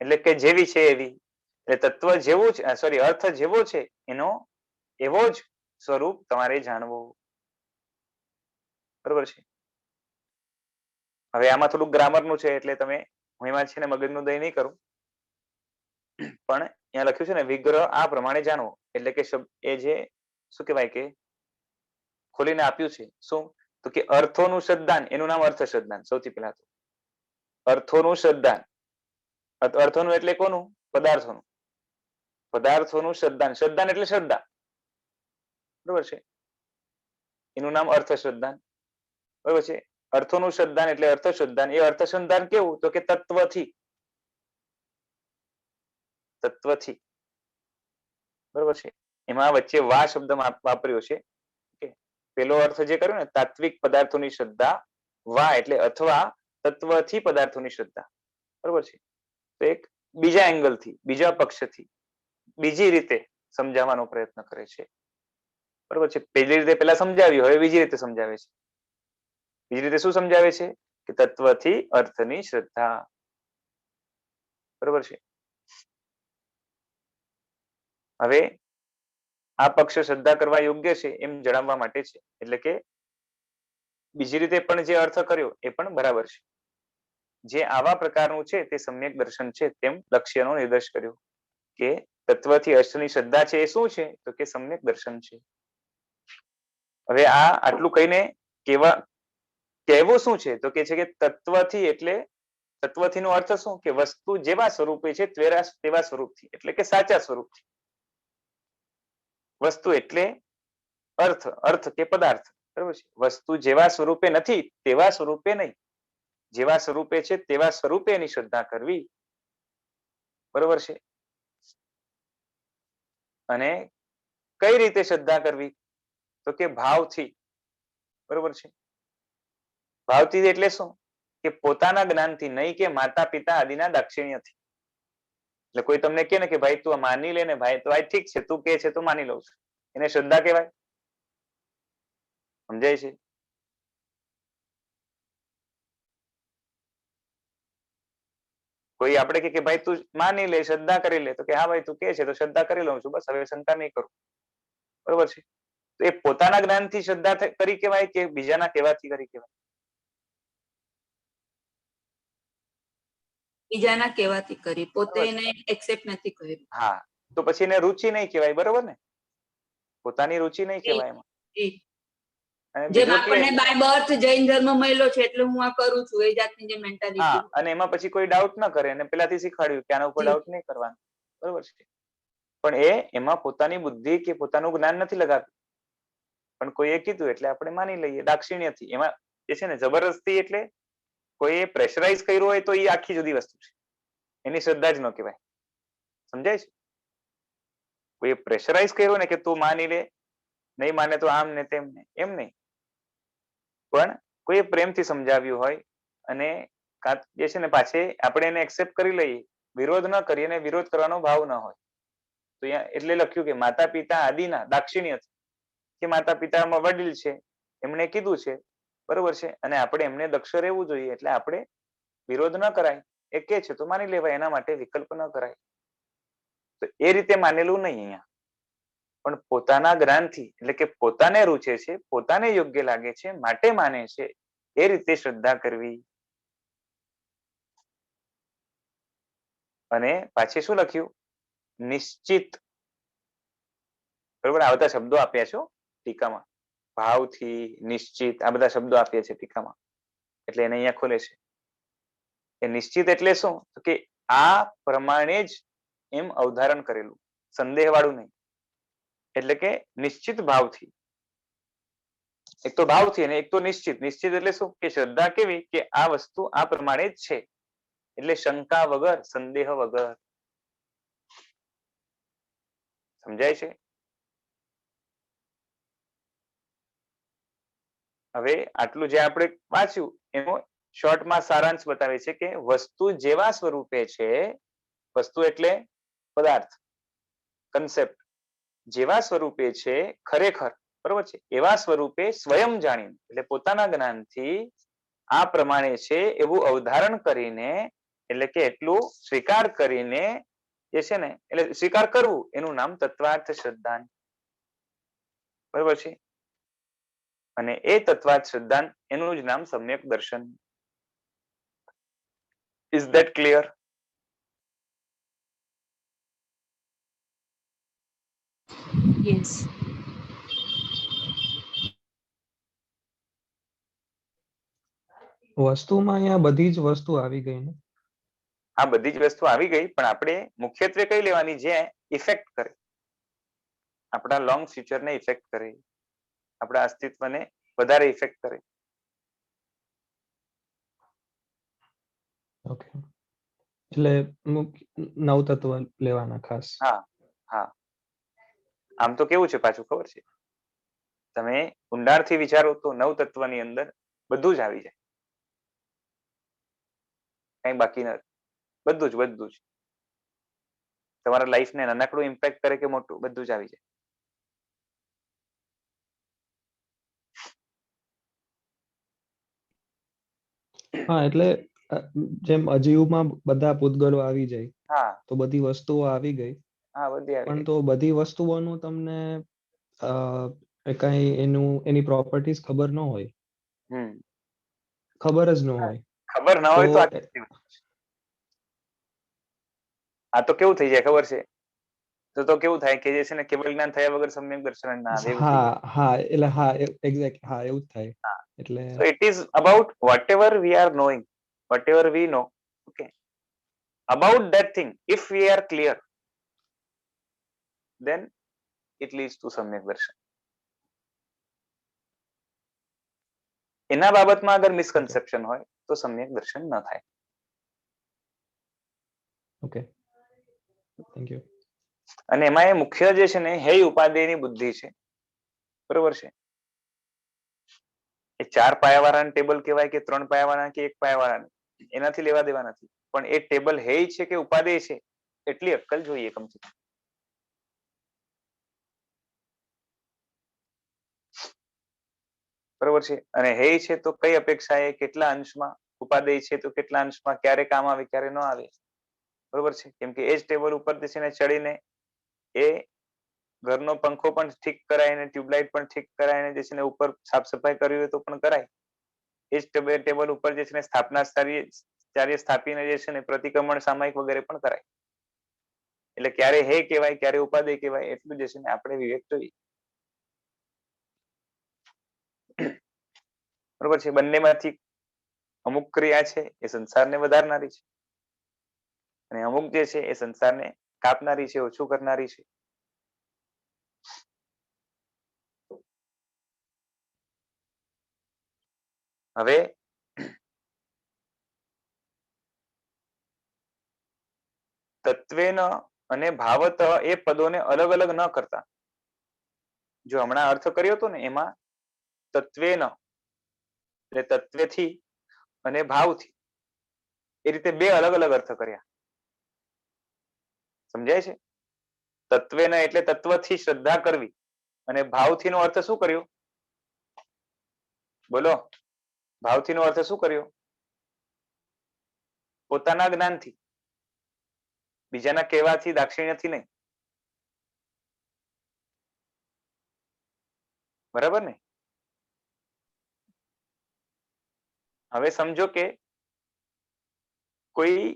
એટલે કે જેવી છે એવી. એટલે તત્વ જેવું છે, સોરી, અર્થ જેવો છે એનો એવો જ સ્વરૂપ તમારે જાણવું, બરોબર છે? હવે આમાં થોડુંક ગ્રામરનું છે, એટલે તમે હું એમાં છે ને મગજનું દહીં નહીં કરું, પણ અહીંયા લખ્યું છે ને વિગ્રહ આ પ્રમાણે જાણવો, એટલે કે એ જે શું કહેવાય કે ખોલીને આપ્યું છે, શું? તો કે અર્થોનું શ્રદ્ધાન, એનું નામ અર્થ શ્રદ્ધાન. સૌથી પહેલા તો અર્થોનું શ્રદ્ધાન, અર્થોનું એટલે કોનું? પદાર્થોનું. પદાર્થોનું શ્રદ્ધાન, શ્રદ્ધાન એટલે શ્રદ્ધા, બરોબર છે? એનું નામ અર્થ શ્રદ્ધાન, બરોબર છે? અર્થોનું શ્રદ્ધાન એટલે અર્થ શ્રદ્ધાન. એ અર્થ શ્રદ્ધાન કેવું? તો કે તત્વથી, તત્વથી, બરોબર છે? એમાં વચ્ચે વા શબ્દ વાપર્યો છે. પેલો અર્થ જે કર્યો ને તાત્વિક પદાર્થોની શ્રદ્ધા, વા એટલે અથવા તત્વથી પદાર્થોની શ્રદ્ધા, બરોબર છે? તો એક બીજા એંગલથી, બીજા પક્ષથી, બીજી રીતે સમજાવવાનો પ્રયત્ન કરે છે, બરોબર છે? પહેલી રીતે પેલા સમજાવ્યું, હવે બીજી રીતે સમજાવે છે. બીજી રીતે શું સમજાવે છે? કે તત્વથી અર્થની શ્રદ્ધા, બરોબર છે? હવે આ પક્ષ શ્રદ્ધા કરવા યોગ્ય છે એમ જણાવવા માટે છે, એટલે કે બીજી રીતે પણ જે અર્થ કર્યો એ પણ બરાબર છે. જે આવા પ્રકારનું છે તે સમ્યક દર્શન છે, તેમ લક્ષ્યનો નિર્દેશ કર્યો. કે તત્વથી અર્થની શ્રદ્ધા છે એ શું છે? તો કે સમ્યક દર્શન છે. હવે આ આટલું કહીને કહેવું શું છે? તો કે છે કે તત્વથી એટલે તત્વથી નો અર્થ શું? કે વસ્તુ જેવા સ્વરૂપે છે તેવા સ્વરૂપથી, એટલે કે સાચા સ્વરૂપથી. વસ્તુ એટલે અર્થ, અર્થ કે પદાર્થ, બરોબર છે. વસ્તુ જેવા સ્વરૂપે નથી તેવા સ્વરૂપે નહીં, જેવા સ્વરૂપે છે તેવા સ્વરૂપે એની શ્રદ્ધા કરવી. બરોબર છે. અને કઈ રીતે શ્રદ્ધા કરવી? તો કે ભાવથી. બરોબર છે. ભાવથી એટલે શું? કે પોતાના જ્ઞાનથી, નહીં કે માતા પિતા આદિના દાક્ષિણ્યથી. એટલે કોઈ તમને કહે ને કે ભાઈ તું માની લે ને ભાઈ, તો ભાઈ ઠીક છે, તું કે છે તો માની લઉં છું, એને શ્રદ્ધા કહેવાય? સમજાય છે? કોઈ આપણે કે ભાઈ તું માની લે, શ્રદ્ધા કરી લે, તો કે હા ભાઈ તું કે છે તો શ્રદ્ધા કરી લઉં છું, બસ હવે શંકા નહીં કરું. બરોબર છે. તો એ પોતાના જ્ઞાનથી શ્રદ્ધા કરી કહેવાય કે બીજાના કહેવાથી કરી કહેવાય? બીજાના કહેવાથી કરી, પોતે બરાબર એને એક્સેપ્ટ નથી કર્યું. હા, તો પછી એને રુચિ નહીં કહેવાય. બરોબર ને? પોતાની રુચિ નહીં કહેવાય એમાં. જી. અને જેમ બીજો કે આપણને બાય બર્થ જૈન ધર્મ મળ્યો છે એટલે હું આ કરું છું, એ જાતની જે હા, મેન્ટાલિટી. અને એમાં પછી કોઈ ડાઉટ ન કરે, અને પેલાથી શીખવાડ્યું કે આના ઉપર જી. ડાઉટ નહીં કરવાનો. બરોબર છે. પણ એ એમાં પોતાની બુદ્ધિ કે પોતાનું જ્ઞાન નથી લગાવ્યું, પણ કોઈએ કીધું એટલે આપણે માની લઈએ દાક્ષિણ્યથી. એમાં એ છે ને જબરદસ્તી, એટલે કોઈએ પ્રેશરાઇઝ કર્યું હોય તો એ આખી જુદી વસ્તુ છે, એની શ્રદ્ધા જ ન કહેવાય. સમજાય છે? કોઈએ પ્રેશરાઇઝ કર્યું ને કે તું માની લે, નહીં માને તો આમ ને તેમ ને, એમ નહીં. પણ કોઈએ પ્રેમથી સમજાવ્યું હોય અને જે છે ને પાછી આપણે એને એક્સેપ્ટ કરી લઈએ, વિરોધ ન કરીએ, અને વિરોધ કરવાનો ભાવ ન હોય, તો અહીંયા એટલે લખ્યું કે માતા પિતા આદિના દાક્ષિણ્યથી, કે માતા પિતામાં વડીલ છે, એમણે કીધું છે, બરોબર છે, અને આપણે એમને દક્ષ રહેવું જોઈએ, એટલે આપણે વિરોધ ન કરાય. એ કે છે તો માની લેવાય, એના માટે વિકલ્પ ન કરાય. તો એ રીતે માનેલું નહીં અહીંયા, પણ પોતાના જ્ઞાનથી, એટલે કે પોતાને રૂચે છે, પોતાને યોગ્ય લાગે છે માટે માને છે, એ રીતે શ્રદ્ધા કરવી. અને પાછી શું લખ્યું? નિશ્ચિત. બરોબર, આ બધા શબ્દો આપ્યા છો ટીકામાં. ભાવથી, નિશ્ચિત, આ બધા શબ્દો આપ્યા છે ટીકામાં, એટલે એને અહીંયા ખોલે છે. એ નિશ્ચિત એટલે શું? તો કે આ પ્રમાણે જ એમ અવધારણ કરેલું, સંદેહ વાળું નહીં. એટલે કે નિશ્ચિત ભાવથી, એક તો ભાવથી અને એક તો નિશ્ચિત. નિશ્ચિત એટલે શું? કે શ્રદ્ધા કેવી? કે આ વસ્તુ આ પ્રમાણે જ છે, એટલે શંકા વગર, સંદેહ વગર. સમજાય છે? હવે આટલું જે આપણે વાંચ્યું એનો શોર્ટમાં સારાંશ બતાવે છે કે વસ્તુ જેવા સ્વરૂપે છે, વસ્તુ એટલે પદાર્થ, કન્સેપ્ટ, જેવા સ્વરૂપે છે ખરેખર, બરોબર છે, એવા સ્વરૂપે સ્વયં જાણીને, એટલે પોતાના જ્ઞાનથી આ પ્રમાણે છે એવું અવધારણ કરીને, એટલે કે એટલું સ્વીકાર કરીને જે છે ને, એટલે સ્વીકાર કરવું, એનું નામ તત્વાર્થ શ્રદ્ધાંત. બરોબર છે. અને એ તત્વાર્થ શ્રદ્ધાંત, એનું જ નામ સમ્યક દર્શન. Is that clear? યસ. વસ્તુમાં અહીંયા બધી જ વસ્તુ આવી ગઈ ને? આ બધી જ વસ્તુ આવી ગઈ, પણ આપણે મુખ્યત્વે કઈ લેવાની? જે ઇફેક્ટ કરે, આપણા લોંગ ફ્યુચરને ઇફેક્ટ કરે, આપણા અસ્તિત્વને વધારે ઇફેક્ટ કરે. ઓકે, એટલે નવ તત્વ લેવાના ખાસ. હા, હા. આમ તો કેવું છે પાછું ખબર છે, તમે ઊંડાણથી વિચારો તો નવ તત્વની અંદર બધું જ આવી જાય, કઈ બાકી નથી. બધું જ, બધું જ. તમારા લાઈફને નાનકડું ઇમ્પેક્ટ કરે કે મોટું, બધું જ આવી જાય. હા, એટલે જેમ અજીવમાં બધા પૂતગલો આવી જાય, હા, તો બધી વસ્તુઓ આવી ગઈ, હા, બધી આવી પણ ગઈ. તો બધી વસ્તુઓનું તમને કઈ એની પ્રોપર્ટીઝ ખબર ન હોય, ખબર જ ન હોય, ખબર ના હોય તો આ તો કેવું થઈ જાય ખબર છે, તો કેવું થાય કે જે છે ને કેવળ જ્ઞાન થયા વગર સમ્યક દર્શન ના આવે, એવું થઈ જાય. હા, એટલે હા, એક્ઝેક્ટ, હા, એવું જ થાય. એટલે so it is about whatever we are knowing, whatever we know, okay, about that thing, if we are clear, then it leads to samyak darshan. એના બાબતમાં અગર મિસકન્સેપ્શન હોય તો સમ્યક દર્શન ન થાય. Okay, thank you. અને એમાં એ મુખ્ય જે છે ને હે ઉપાદેયની બુદ્ધિ છે, બરોબર છે. એ 4 પાયાવાળાનું ટેબલ કહેવાય કે 3 પાયાવાળા કે 1 પાયાવાળા, એનાથી લેવા દેવા નથી. પણ એ ટેબલ હે છે કે ઉપાદેય છે એટલી અક્કલ જોઈએ કમસે કમ. બરોબર છે. અને હે છે તો કઈ અપેક્ષા એ કેટલા અંશમાં, ઉપાદેય છે તો કેટલા અંશમાં, ક્યારે કામ આવે ક્યારે ન આવે, બરોબર છે. કેમ કે એ જ ટેબલ ઉપર છે ચડીને એ ઘરનો પંખો પણ ઠીક કરાય ને ટ્યુબલાઇટ પણ ઠીક કરાય ને જે છે ને ઉપર સાફ સફાઈ કરવી હોય તો પણ કરાય. એ જ ટેબલ ઉપર જે છે ને સ્થાપના કાર્ય સ્થાપીને જે છે ને પ્રતિક્રમણ સામાયિક વગેરે પણ કરાય. એટલે ક્યારે હે કહેવાય ક્યારે ઉપાદેય કહેવાય એટલું જે છે ને આપણે વિવેક જોઈએ. બરોબર છે. બંનેમાંથી અમુક ક્રિયા છે એ સંસારને વધારનારી છે અને અમુક જે છે એ સંસારને કાપનારી છે, ઓછું કરનારી છે. હવે તત્વેન અને ભાવત એ પદોને અલગ અલગ ન કરતા. જો હમણાં અર્થ કર્યો હતો ને એમાં તત્વેન એટલે તત્વથી અને ભાવથી એ રીતે બે અલગ અલગ અર્થ કર્યા. સમજાય છે? તત્વેન એટલે તત્વથી શ્રદ્ધા કરવી અને ભાવથી નો અર્થ શું કર્યો? બોલો, ભાવથી નો અર્થ શું કર્યો? પોતાના જ્ઞાનથી, બીજાના કહેવાથી, દાક્ષિણ્યથી નહીં. બરાબર ને? હવે સમજો કે કોઈ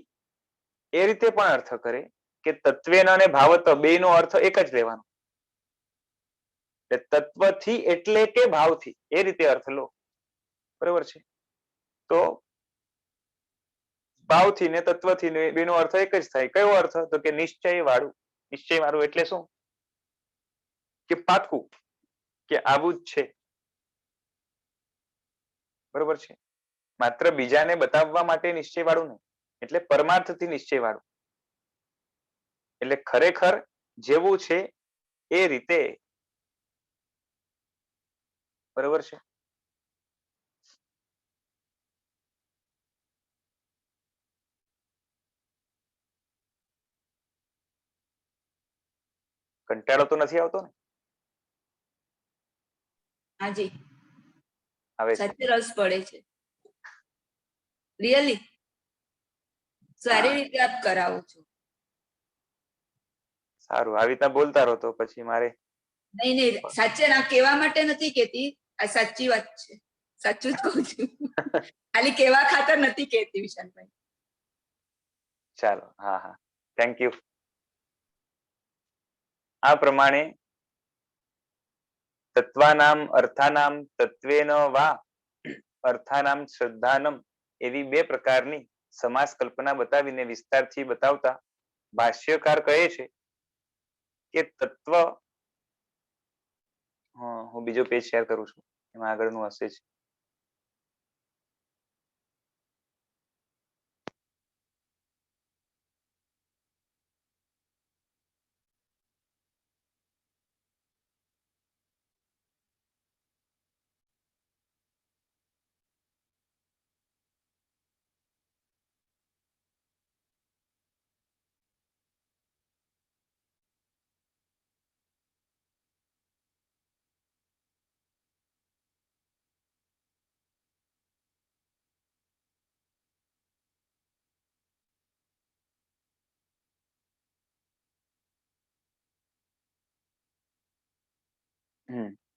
એ રીતે પણ અર્થ કરે કે તત્વેન અને ભાવત બે નો અર્થ એક જ લેવાનો. તત્વથી એટલે કે ભાવથી એ રીતે અર્થ લો. બરાબર છે? તો ભાવથી ને તત્વથી ને બેનો અર્થ એક જ થાય. કયો અર્થ? તો કે નિશ્ચય વાળું. નિશ્ચય વાળું એટલે શું? કે પાકું, કે આવું જ છે. બરોબર છે? માત્ર બીજાને બતાવવા માટે નિશ્ચય વાળું નહીં, એટલે પરમાર્થથી નિશ્ચય વાળું. એટલે ખરેખર જેવું છે એ રીતે. બરોબર છે? કંટાળો તો નથી આવતો ને? હાજી, આવે છે. સાચે રસ પડે છે. રિયલી સારી રીતે આપ કરાવો છો. સારું, આવી રીતના બોલતા રહો તો પછી મારે. નહીં નહીં, સાચે ના કહેવા માટે નથી કહેતી, આ સાચી વાત છે. સાચું જ કહું છું. ખાલી કહેવા ખાતર નથી કહેતી વિશાલભાઈ. ચાલો, હા હા, થેન્ક યુ. આ પ્રમાણે તત્વાનામ અર્થાનામ તત્વેન વા અર્થાનામ શ્રદ્ધાનમ એવી બે પ્રકારની સમાસ કલ્પના બતાવીને વિસ્તારથી બતાવતા ભાષ્યકાર કહે છે કે તત્વ, હું બીજો પેજ શેર કરું છું, એમાં આગળનું હશે જ.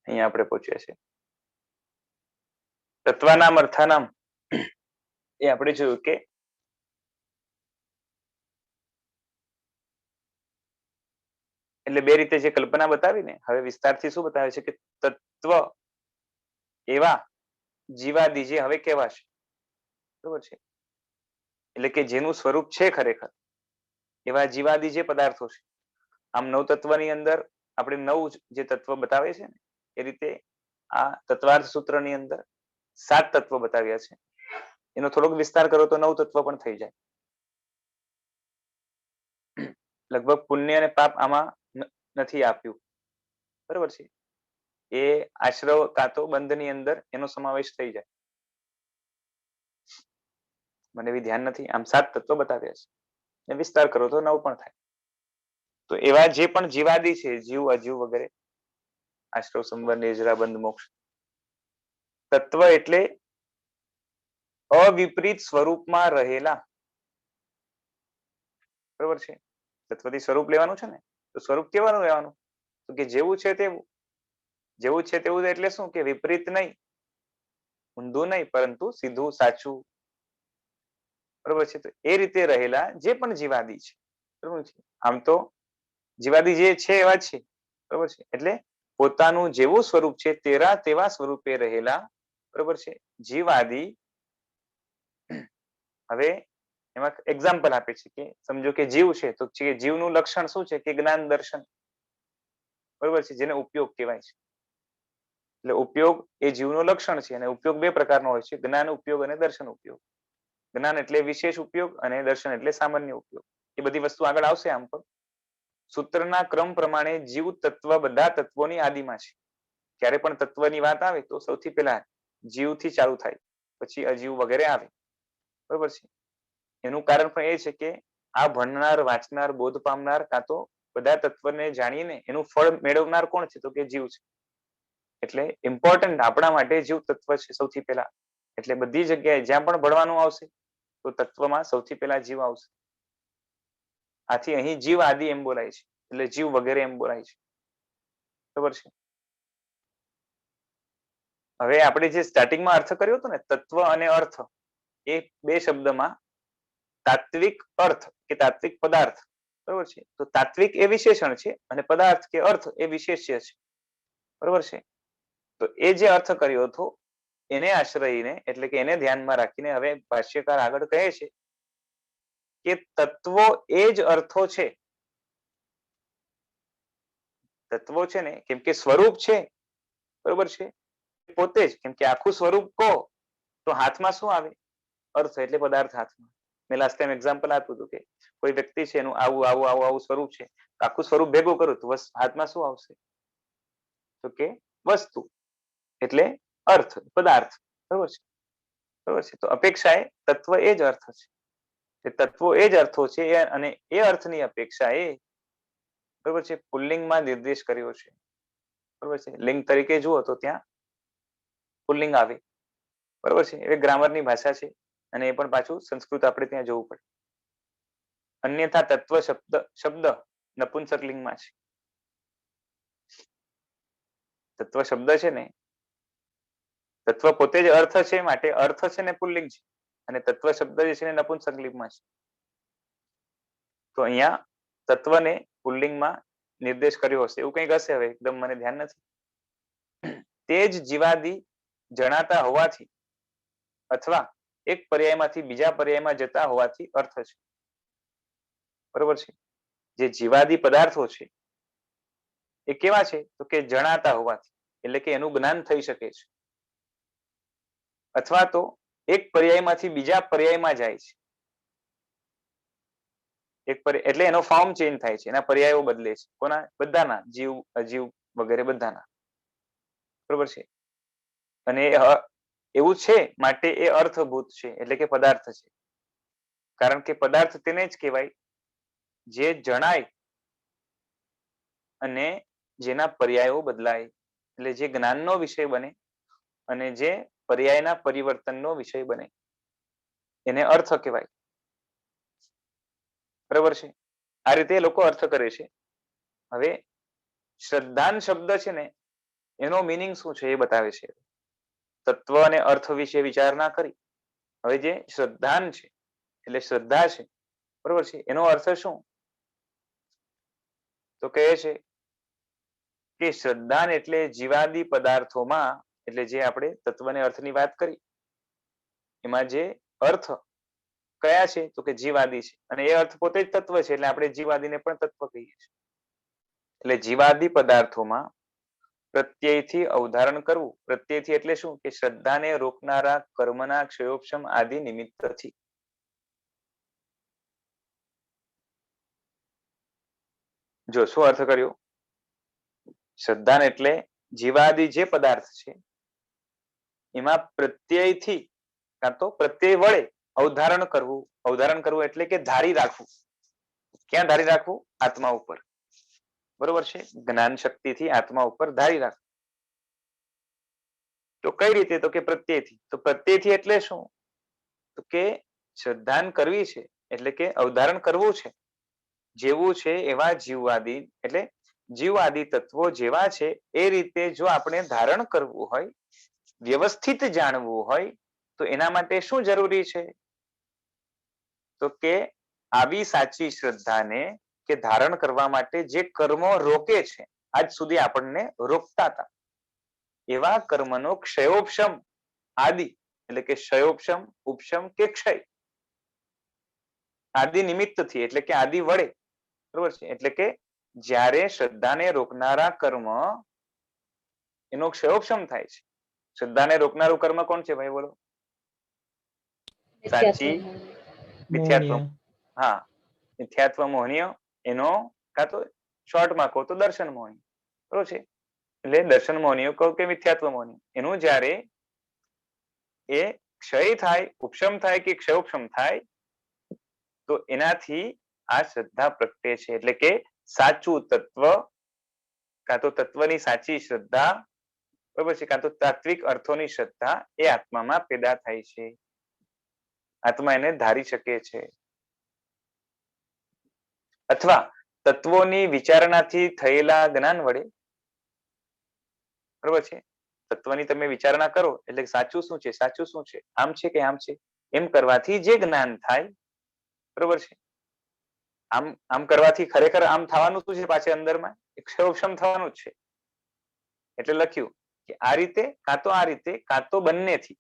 અહીંયા આપણે પહોંચ્યા છે. તત્વાનામ અર્થાનામ એ આપણે જોયું કે એટલે બે રીતે જે કલ્પના બતાવી ને, હવે વિસ્તારથી શું બતાવે છે કે તત્વ એવા જીવાદી જે હવે કેવાશે. બરોબર છે? એટલે કે જેનું સ્વરૂપ છે ખરેખર એવા જીવાદી જે પદાર્થો છે. આમ નવ તત્વની અંદર આપણે 9 જે તત્વ બતાવે છે ને એ રીતે આ તત્વાર્થ સૂત્રની અંદર 7 તત્વો બતાવ્યા છે. એનો થોડોક વિસ્તાર કરો તો 9 તત્વ પણ થઈ જાય. લગભગ પુણ્ય અને પાપ આમાં નથી આપ્યું, બરોબર છે. એ આશ્રવ કાં તો બંધની અંદર એનો સમાવેશ થઈ જાય. મને એવી ધ્યાન નથી. આમ 7 તત્વો બતાવ્યા છે. ને વિસ્તાર કરો તો 9 પણ થાય. તો એવા જે પણ જીવાદી છે, જીવ અજીવ વગેરે, આશ્રવ સંબંધ નિજરા બંધ મોક્ષ, તત્વ એટલે અવિપરીત સ્વરૂપમાં રહેલા, બરોબર છે. તત્વથી સ્વરૂપ લેવાનું છે ને, તો સ્વરૂપ કેવાનું લેવાનું? તો કે જેવું છે તેવું. જેવું છે તેવું એટલે શું? કે વિપરીત નહીં, ઊંધું નહીં, પરંતુ સીધું સાચું, બરોબર છે. તો એ રીતે રહેલા જે પણ જીવાદી છે, બરોબર છે. આમ તો જીવાદી જે છે એવા જ છે, બરોબર છે. એટલે પોતાનું જેવું સ્વરૂપ છે તેવા સ્વરૂપે રહેલા, બરોબર છે, જીવાદી. હવે એમાં એક્ઝામ્પલ આપે છે કે સમજો કે જીવ છે, તો જીવનું લક્ષણ શું છે? કે જ્ઞાન દર્શન, બરોબર છે, જેને ઉપયોગ કહેવાય છે. એટલે ઉપયોગ એ જીવનું લક્ષણ છે, અને ઉપયોગ બે પ્રકારનો હોય છે, જ્ઞાન ઉપયોગ અને દર્શન ઉપયોગ. જ્ઞાન એટલે વિશેષ ઉપયોગ અને દર્શન એટલે સામાન્ય ઉપયોગ. એ બધી વસ્તુ આગળ આવશે. આમ પણ સૂત્રના ક્રમ પ્રમાણે જીવ તત્વ બધા તત્વોની આદિમાં છે. જ્યારે પણ તત્વની વાત આવે તો સૌથી પહેલા જીવથી ચાલુ થાય, પછી અજીવ વગેરે આવે, બરોબર છે. એનું કારણ પણ એ છે કે આ ભણનાર, વાંચનાર, બોધ પામનાર, કાં તો બધા તત્વને જાણીને એનું ફળ મેળવનાર કોણ છે? તો કે જીવ છે. એટલે ઇમ્પોર્ટન્ટ આપણા માટે જીવ તત્વ છે સૌથી પહેલા. એટલે બધી જગ્યાએ જ્યાં પણ ભણવાનું આવશે તો તત્વમાં સૌથી પહેલા જીવ આવશે. આથી અહીં જીવ આદિ એમ બોલાય છે, એટલે જીવ વગેરે એમ બોલાય છે, બરોબર છે. હવે આપણે જે સ્ટાર્ટિંગમાં અર્થ કર્યો હતો ને, તત્વ અને અર્થ, એ બે શબ્દમાં તાત્વિક અર્થ કે તાત્વિક પદાર્થ, બરોબર છે. તો તાત્વિક એ વિશેષણ છે અને પદાર્થ કે અર્થ એ વિશેષ્ય છે, બરોબર છે. તો એ જે અર્થ કર્યો હતો એને આશ્રયને, એટલે કે એને ધ્યાનમાં રાખીને હવે ભાષ્યકાર આગળ કહે છે કે તત્વો એ જ અર્થો છે. તત્વો છે ને, કેમ કે સ્વરૂપ છે, બરોબર છે, પોતે જ. કેમ કે આખું સ્વરૂપ કહો તો હાથમાં શું આવે? અર્થ, એટલે પદાર્થ હાથમાં. મેં લાસ્ટ ટાઈમ એક્ઝામ્પલ આપ્યું હતું કે કોઈ વ્યક્તિ છે, એનું આવું આવું આવું આવું સ્વરૂપ છે, આખું સ્વરૂપ ભેગું કરું તો હાથમાં શું આવશે? તો કે વસ્તુ, એટલે અર્થ, પદાર્થ, બરોબર છે, બરોબર છે. તો અપેક્ષાએ તત્વ એ જ અર્થ છે. તત્વો એ જ અર્થો છે, અને એ અર્થની અપેક્ષા એ, બરોબર છે, પુલ્લિંગમાં નિર્દેશ કર્યો છે, બરોબર છે. લિંગ તરીકે જુઓ તો ત્યાં પુલ્લિંગ આવે, બરોબર છે. એ ગ્રામરની ભાષા છે, અને એ પણ પાછું સંસ્કૃત આપણે ત્યાં જોવું પડે. અન્યથા તત્વ શબ્દ નપુંસક લિંગમાં છે. તત્વ શબ્દ છે ને, તત્વ પોતે જ અર્થ છે, માટે અર્થ છે ને પુલ્લિંગ છે, અને તત્વ શબ્દ જે છે ને નપુંસક લિંગમાં છે. તો અહીંયા તત્વને પુલ્લિંગમાં નિર્દેશ કર્યો હશે, એવું કંઈક હશે. હવે એકદમ મને ધ્યાન નથી. તે જ જીવાદી જણાતા હોવાથી અથવા એક પર્યાયમાંથી બીજા પર્યાયમાં જતા હોવાથી અર્થ છે, બરોબર છે. જે જીવાદી પદાર્થો છે એ કેવા છે? તો કે જણાતા હોવાથી, એટલે કે એનું જ્ઞાન થઈ શકે છે, અથવા તો એક પર્યાયમાંથી બીજા પર્યાયમાં જાય છે. એટલે એનો ફોર્મ ચેન્જ થાય છે, એના પર્યાયો બદલે છે. કોના? બધાના, જીવ અજીવ વગેરે બધાના, બરોબર છે. અને એવું છે માટે એ અર્થભૂત છે, એટલે કે પદાર્થ છે. કારણ કે પદાર્થ તેને જ કહેવાય જે જણાય અને જેના પર્યાયો બદલાય, એટલે જે જ્ઞાનનો વિષય બને અને જે પર્યાયના પરિવર્તનનો વિષય બને, એને અર્થ કહેવાય, બરાબર છે. આ રીતે લોકો અર્થ કરે છે. હવે શ્રદ્ધાન શબ્દ છે ને, એનો મિનિંગ શું છે એ બતાવે છે. તત્વ અને અર્થ વિશે વિચારણા કરી. હવે જે શ્રદ્ધાન છે એટલે શ્રદ્ધા છે, બરોબર છે, એનો અર્થ શું? તો કહે છે કે શ્રદ્ધાન એટલે જીવાદી પદાર્થોમાં, એટલે જે આપણે તત્વ અને અર્થની વાત કરી એમાં જે અર્થ કયા છે? તો કે જીવાદી છે, અને એ અર્થ પોતે જ તત્વ છે, એટલે આપણે જીવાદીને પણ તત્વ કહીએ છીએ. એટલે જીવાદી પદાર્થોમાં પ્રત્યયથી અવધારણ કરવું. પ્રત્યયથી એટલે શું? કે શ્રદ્ધાને રોકનારા કર્મના ક્ષયોપશમ આદિ નિમિત્તથી. જો શું અર્થ કર્યો? શ્રદ્ધાન એટલે જીવાદિ જે પદાર્થ છે એમાં પ્રત્યયથી કાં તો પ્રત્યય વડે અવધારણ કરવું. અવધારણ કરવું એટલે કે ધારી રાખવું. ક્યાં ધારી રાખવું? આત્મા ઉપર. બરોબર છે? જ્ઞાન શક્તિથી આત્મા ઉપર ધારી રાખવું. તો કઈ રીતે? તો કે પ્રત્યયથી. તો પ્રત્યયથી એટલે શું? તો કે શ્રદ્ધાન કરવી છે એટલે કે અવધારણ કરવું છે. જેવું છે એવા જીવવાદી એટલે જીવવાદી તત્વો જેવા છે એ રીતે જો આપણે ધારણ કરવું હોય, વ્યવસ્થિત જાણવું હોય, તો એના માટે શું જરૂરી છે? તો કે આવી સાચી શ્રદ્ધાને કે ધારણ કરવા માટે જે કર્મો રોકે છે, આજ સુધી આપણને રોકતા હતા, એવા કર્મનો ક્ષયોપશમ આદિ એટલે કે ક્ષયોપશમ, ઉપશમ કે ક્ષય આદિ નિમિત્તથી એટલે કે આદિ વડે. બરોબર છે? એટલે કે જ્યારે શ્રદ્ધાને રોકનારા કર્મ એનો ક્ષયોપશમ થાય છે. શ્રદ્ધાને રોકનારું કર્મ કોણ છે ભાઈ? બોલો. સાચી મિથ્યાત્વ. હા, મિથ્યાત્વ મોહનીય. એનો કાં તો શોર્ટમાં કહો તો દર્શન મોહનીય. બરોબર છે? એટલે દર્શન મોહનીય કહો કે મિથ્યાત્વ મોહનીય, એનું જ્યારે એ ક્ષય થાય, ઉપશમ થાય કે ક્ષયોપશમ થાય, તો એનાથી આ શ્રદ્ધા પ્રગટે છે. એટલે કે સાચું તત્વ કાં તો તત્વની સાચી શ્રદ્ધા, બરોબર છે, કાં તો તાત્વિક અર્થોની શ્રદ્ધા એ આત્મામાં પેદા થાય છે. આત્મા એને ધારી શકે છે. અથવા તત્વોની વિચારણાથી થયેલા જ્ઞાન વડે, બરોબર છે, તત્વની તમે વિચારણા કરો એટલે સાચું શું છે, સાચું શું છે, આમ છે કે આમ છે, એમ કરવાથી જે જ્ઞાન થાય, બરોબર છે, આમ આમ કરવાથી ખરેખર આમ થવાનું શું છે? પાછળ અંદરમાં ક્ષયોપશમ થવાનું જ છે. એટલે લખ્યું કે આ રીતે કાં તો આ રીતે કાં તો બંનેથી,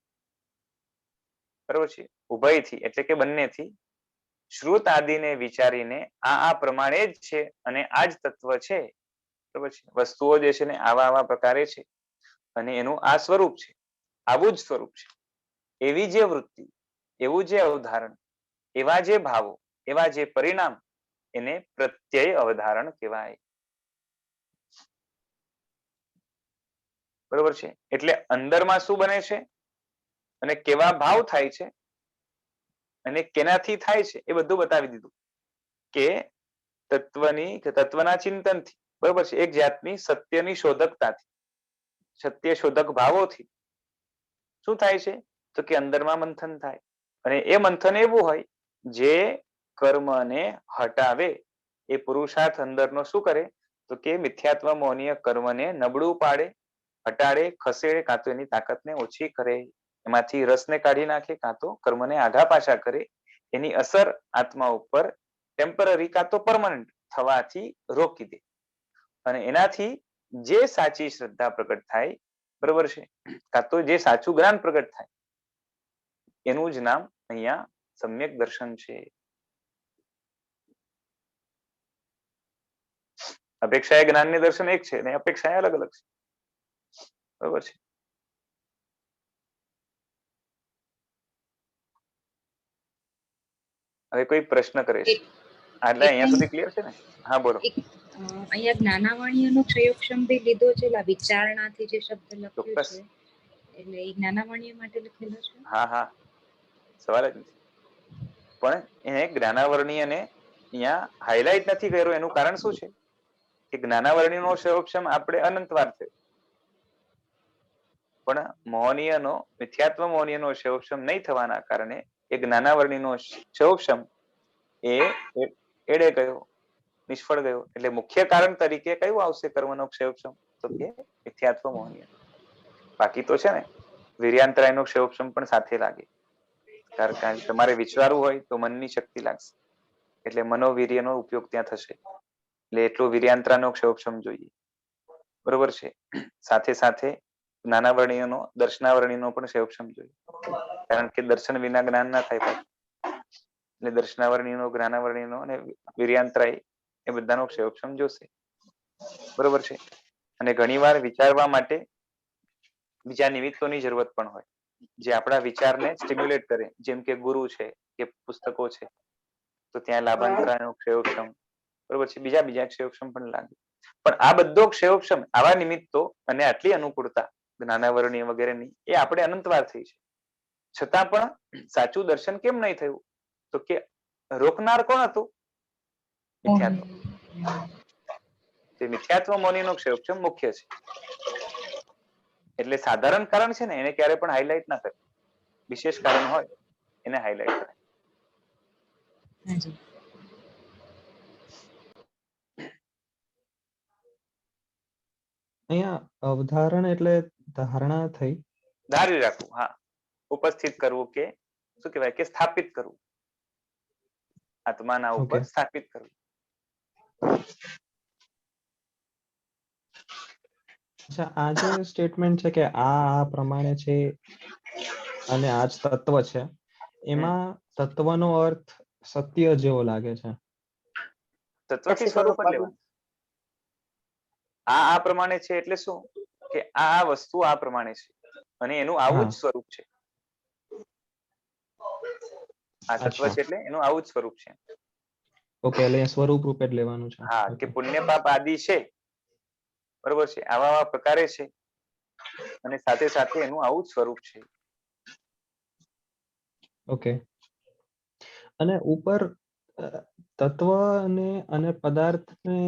બરોબર છે, ઉભયથી એટલે કે બંનેથી શ્રુત આદિને વિચારીને આ પ્રમાણે જ છે અને આ જ તત્વ છે, બરોબર છે, વસ્તુઓ જે છે ને આવા આવા પ્રકારે છે અને એનું આ સ્વરૂપ છે, આવું જ સ્વરૂપ છે, એવી જે વૃત્તિ, એવું જે અવધારણ, એવા જે ભાવો, એવા જે પરિણામ, એને પ્રત્યય અવધારણ કહેવાય. બરોબર છે? એટલે અંદરમાં શું બને છે અને કેવા ભાવ થાય છે અને કેનાથી થાય છે એ બધું બતાવી દીધું કે તત્વના ચિંતનથી, બરોબર છે, એક જાતની સત્યની શોધકતાથી, સત્ય શોધક ભાવોથી શું થાય છે? તો કે અંદરમાં મંથન થાય. અને એ મંથન એવું હોય જે કર્મને હટાવે. એ પુરુષાર્થ અંદરનો શું કરે? તો કે મિથ્યાત્વ મોહનીય કર્મને નબળું પાડે, હટાડે, ખસેડે, કાં તો એની તાકાતને ઓછી કરે, એમાંથી રસને કાઢી નાખે, કાં તો કર્મને આઘા પાછા કરે. એની અસર આત્મા ઉપર ટેમ્પરરી કાં તો પરમનન્ટ થવાથી રોકી દે. અને એનાથી જે સાચી શ્રદ્ધા પ્રગટ થાય, બરોબર છે, કાં તો જે સાચું જ્ઞાન પ્રગટ થાય, એનું જ નામ અહીંયા સમ્યક દર્શન છે. અપેક્ષા એ જ્ઞાનની દર્શન એક છે અને અપેક્ષા અલગ અલગ છે. બરોબર છે? હવે કોઈ પ્રશ્ન કરે છે? એટલે અહીંયા સુધી ક્લિયર છે ને? હા બોલો. અહીંયા જ્ઞાનાવર્ણીયનો ક્ષયોપશમ બી લીધો છે, વિચારણાથી જે શબ્દ લખ્યો ચોક્કસ. છે એટલે એ જ્ઞાનાવર્ણીય માટે લખેલો છે. હા હા, સવાલ જ નથી. પણ એને જ્ઞાનાવર્ણીયને અહીંયા હાઇલાઇટ નથી કર્યો. એનું કારણ શું છે? કે જ્ઞાનાવર્ણીયનો ક્ષયોપશમ આપણે અનંતવાર થયો, પણ મોહનીયનો, મિથ્યાત્વ મોહનીયનો ક્ષયોપશમ નહીં થવાના કારણે એ જ્ઞાનાવર્ણીયનો ક્ષયોપશમ એ એડે ગયો, નિષ્ફળ ગયો. એટલે મુખ્ય કારણ તરીકે કયું આવશે કર્મનો ક્ષયોપશમ? તો કે મિથ્યાત્વ મોહનીય. બાકી તો છે ને વીર્યાંતરાયનો ક્ષયોપશમ પણ સાથે લાગે. કારણ કે તમારે વિચારવું હોય તો મનની શક્તિ લાગશે, એટલે મનોવીર્યનો ઉપયોગ ત્યાં થશે. એટલે એટલો વીર્યાંતરાનો ક્ષયોપશમ જોઈએ, બરોબર છે. સાથે સાથે જ્ઞાનાવર્ણીયનો, દર્શનાવર્ણીયનો પણ ક્ષયોપશમ જોઈએ, કારણ કે દર્શન વિના જ્ઞાન ના થાય પાછું. એટલે દર્શનાવર્ણીયનો, જ્ઞાનાવર્ણીયનો અને વીર્યાંતરાય એ બધાનો ક્ષયોપશમ જોશે, બરોબર છે. અને ઘણીવાર વિચારવા માટે બીજા નિમિત્તોની જરૂરત પણ હોય જે આપણા વિચારને સ્ટિમ્યુલેટ કરે, જેમ કે ગુરુ છે કે પુસ્તકો છે, તો ત્યાં લાભાંતરાનો ક્ષયોક્ષમ, બરોબર છે, બીજા બીજા ક્ષયોક્ષમ પણ લાગે. પણ આ બધો ક્ષયોક્ષમ, આવા નિમિત્તો અને આટલી અનુકૂળતા જ્ઞાનાવરણીય વગેરેની એ આપણે અનંતવાર થઈ છે, છતાં પણ સાચું દર્શન કેમ નહીં થયું? તો કે રોકનાર કોણ હતું? મિથ્યાત્વ. તે મિથ્યાત્વ મૌનીનો ક્ષયોક્ષમ મુખ્ય છે. એટલે સાધારણ કારણ છે ને એને ક્યારે પણ હાઇલાઇટ ના કરે, વિશેષ કારણ હોય એને હાઇલાઇટ કરે. હાજી. અહીંયા અવધારણ એટલે ધારણા થઈ. ધારી રાખવું, હા, ઉપસ્થિત કરવું કે શું કહેવાય કે સ્થાપિત કરવું, આત્માના ઉપર Okay. સ્થાપિત કરવું. અચ્છા, આ જે સ્ટેટમેન્ટ છે કે આ પ્રમાણે છે અને આ જ તત્વ છે, એમાં તત્વનો અર્થ સત્ય જેવો લાગે છે. તત્વથી સ્વરૂપ જ લેવાનું. આ પ્રમાણે છે એટલે શું કે આ વસ્તુ આ પ્રમાણે છે અને એનું આવું જ સ્વરૂપ છે. આ તત્વ અચ્છા. છે એટલે એનું આવું જ સ્વરૂપ છે. ઓકે, એટલે અહીંયા સ્વરૂપ રૂપે જ લેવાનું છે. હા, કે Okay. પુણ્ય પાપ આદિ છે, બરોબર છે, આવા આવા પ્રકારે છે અને સાથે સાથે એનું આવું જ સ્વરૂપ છે. ઓકે. અને ઉપર તત્વ અને પદાર્થને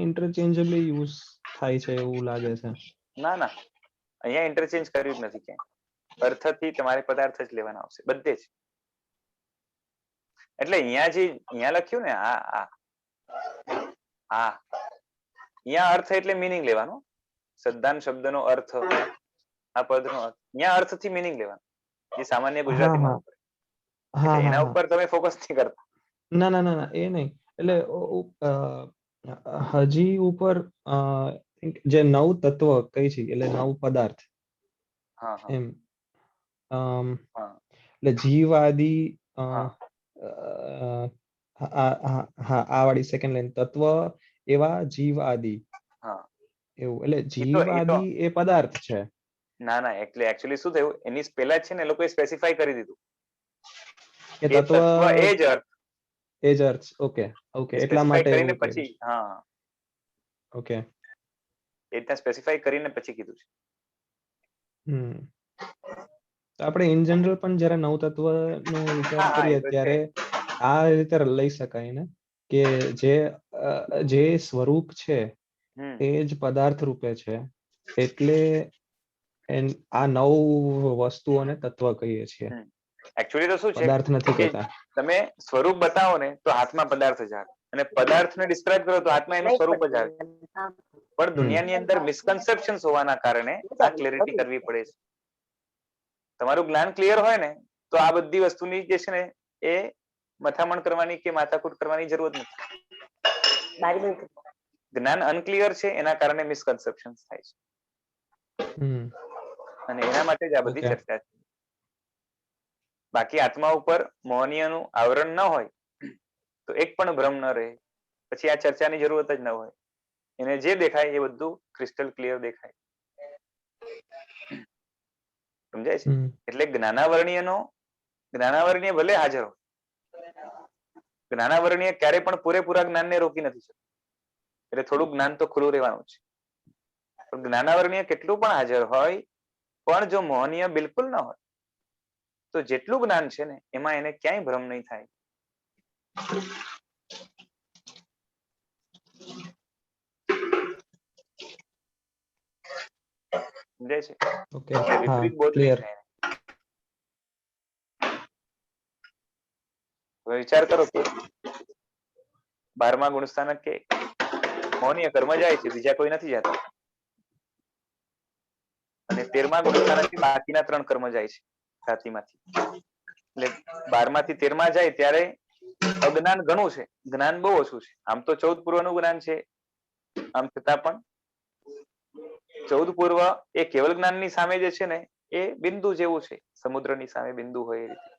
ઇન્ટરચેન્જેબલી યુઝ થાય છે એવું લાગે છે. ના ના, અહીંયા ઇન્ટરચેન્જ કર્યું જ નથી ક્યાંય. અર્થથી તમારે પદાર્થ જ લેવાના આવશે બધે જ. એટલે અહીંયા લખ્યું ને અહીંયા અર્થ એટલે મિનિંગ લેવાનો. સદ્દાન શબ્દનો અર્થ, આ પદનો અર્થ, અહીંયા અર્થથી મિનિંગ લેવાનો, જે સામાન્ય ગુજરાતીમાં વાપરે. એટલે એના ઉપર તમે ફોકસ નથી કરતા. ના, એ નહીં. એટલે હજી ઉપર જે નવ તત્વ કઈ છે એટલે નવ પદાર્થ એમ, એટલે જીવાદી આ વાળી સેકન્ડ લાઈન, તત્વ એવા જીવ આદિ, એવું. એટલે જીવ આદિ એ પદાર્થ છે. ના, એટલે એકચ્યુઅલી શું થયું, એની પહેલા જ છે ને લોકોએ સ્પેસિફાઈ કરી દીધું કે તત્વ એ જ અર્થ. એ જ અર્થ. ઓકે, એટલા માટે કરીને પછી ઓકે, એ સ્પેસિફાઈ કરીને પછી કીધું છે. તો આપણે ઇન જનરલ પણ જ્યારે નવ તત્વનો વિચાર કરીએ ત્યારે આ રીતે લઈ શકાય ને કે જે સ્વરૂપ છે એ જ પદાર્થ રૂપે છે, એટલે આ નવ વસ્તુઓને તત્વ કહીએ છીએ. એકચ્યુઅલી તો શું છે, પદાર્થ નથી કહેતા. તમે સ્વરૂપ બતાવો ને તો હાથમાં પદાર્થ જ આવે, અને પદાર્થને ડિસ્ક્રાઇબ કરો તો હાથમાં એનું સ્વરૂપ જ આવે. પણ દુનિયાની અંદર મિસકન્સેપ્શન્સ હોવાના કારણે આ ક્લેરિટી કરવી પડે છે. તમારું જ્ઞાન ક્લિયર હોય ને તો આ બધી વસ્તુની જે છે ને એ મથામણ કરવાની કે માથાકૂટ કરવાની જરૂર નથી. જ્ઞાન અનક્લિયર છે એના કારણે મિસકન્સેપ્શન્સ થાય છે, અને એના માટે જ આ બધી ચર્ચા છે. બાકી આત્મા ઉપર મોહનીયનું આવરણ ન હોય તો એક પણ ભ્રમ ન રહે, પછી આ ચર્ચાની જરૂરત જ ન હોય. એને જે દેખાય એ બધું ક્રિસ્ટલ ક્લિયર દેખાય. સમજાય છે? એટલે જ્ઞાનાવરણીય ભલે હાજર હોય, જ્ઞાનાવરણીય ક્યારે પણ પૂરેપૂરા જ્ઞાનને રોકી નથી શકતું. એટલે થોડું જ્ઞાન તો ખુલ્લું રહેવાનું છે. પણ જ્ઞાનાવરણીય કેટલું પણ હાજર હોય, પણ જો મોહનીય બિલકુલ ન હોય તો જેટલું જ્ઞાન છે ને એમાં એને ક્યાંય ભ્રમ નહીં થાય. સમજાય છે? ઓકે, વિપરીત બોધ નહીં થાય. હવે વિચાર કરો કે 12મા ગુણસ્થાનક કે મોહનીય કર્મ જાય છે, બીજા કોઈ નથી જતા, અને 13મા ગુણસ્થાનક બાકીના 3 કર્મ જાય છે જાતિમાંથી. એટલે 12માંથી 13મા જાય ત્યારે અજ્ઞાન ઘણું છે, જ્ઞાન બહુ ઓછું છે. આમ તો 14 પૂર્વનું જ્ઞાન છે, આમ છતાં પણ 14 પૂર્વ એ કેવલ જ્ઞાનની સામે જે છે ને એ બિંદુ જેવું છે, સમુદ્રની સામે બિંદુ હોય એ રીતે.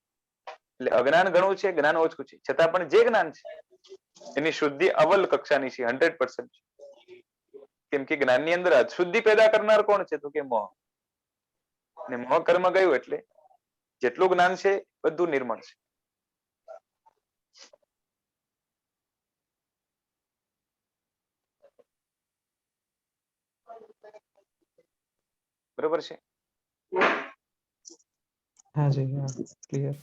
એટલે અજ્ઞાન ઘણું છે, જ્ઞાન ઓછું છે, છતાં પણ જે જ્ઞાન છે એની શુદ્ધિ અવ્વલ કક્ષાની છે, 100%. કેમ કે જ્ઞાનની અંદર અશુદ્ધિ પેદા કરનાર કોણ છે? તો કે મોહ. અને મોહ કર્મ ગયું એટલે જેટલું જ્ઞાન છે બધું નિર્મળ છે. બરોબર છે? હા જી, હા, ક્લિયર.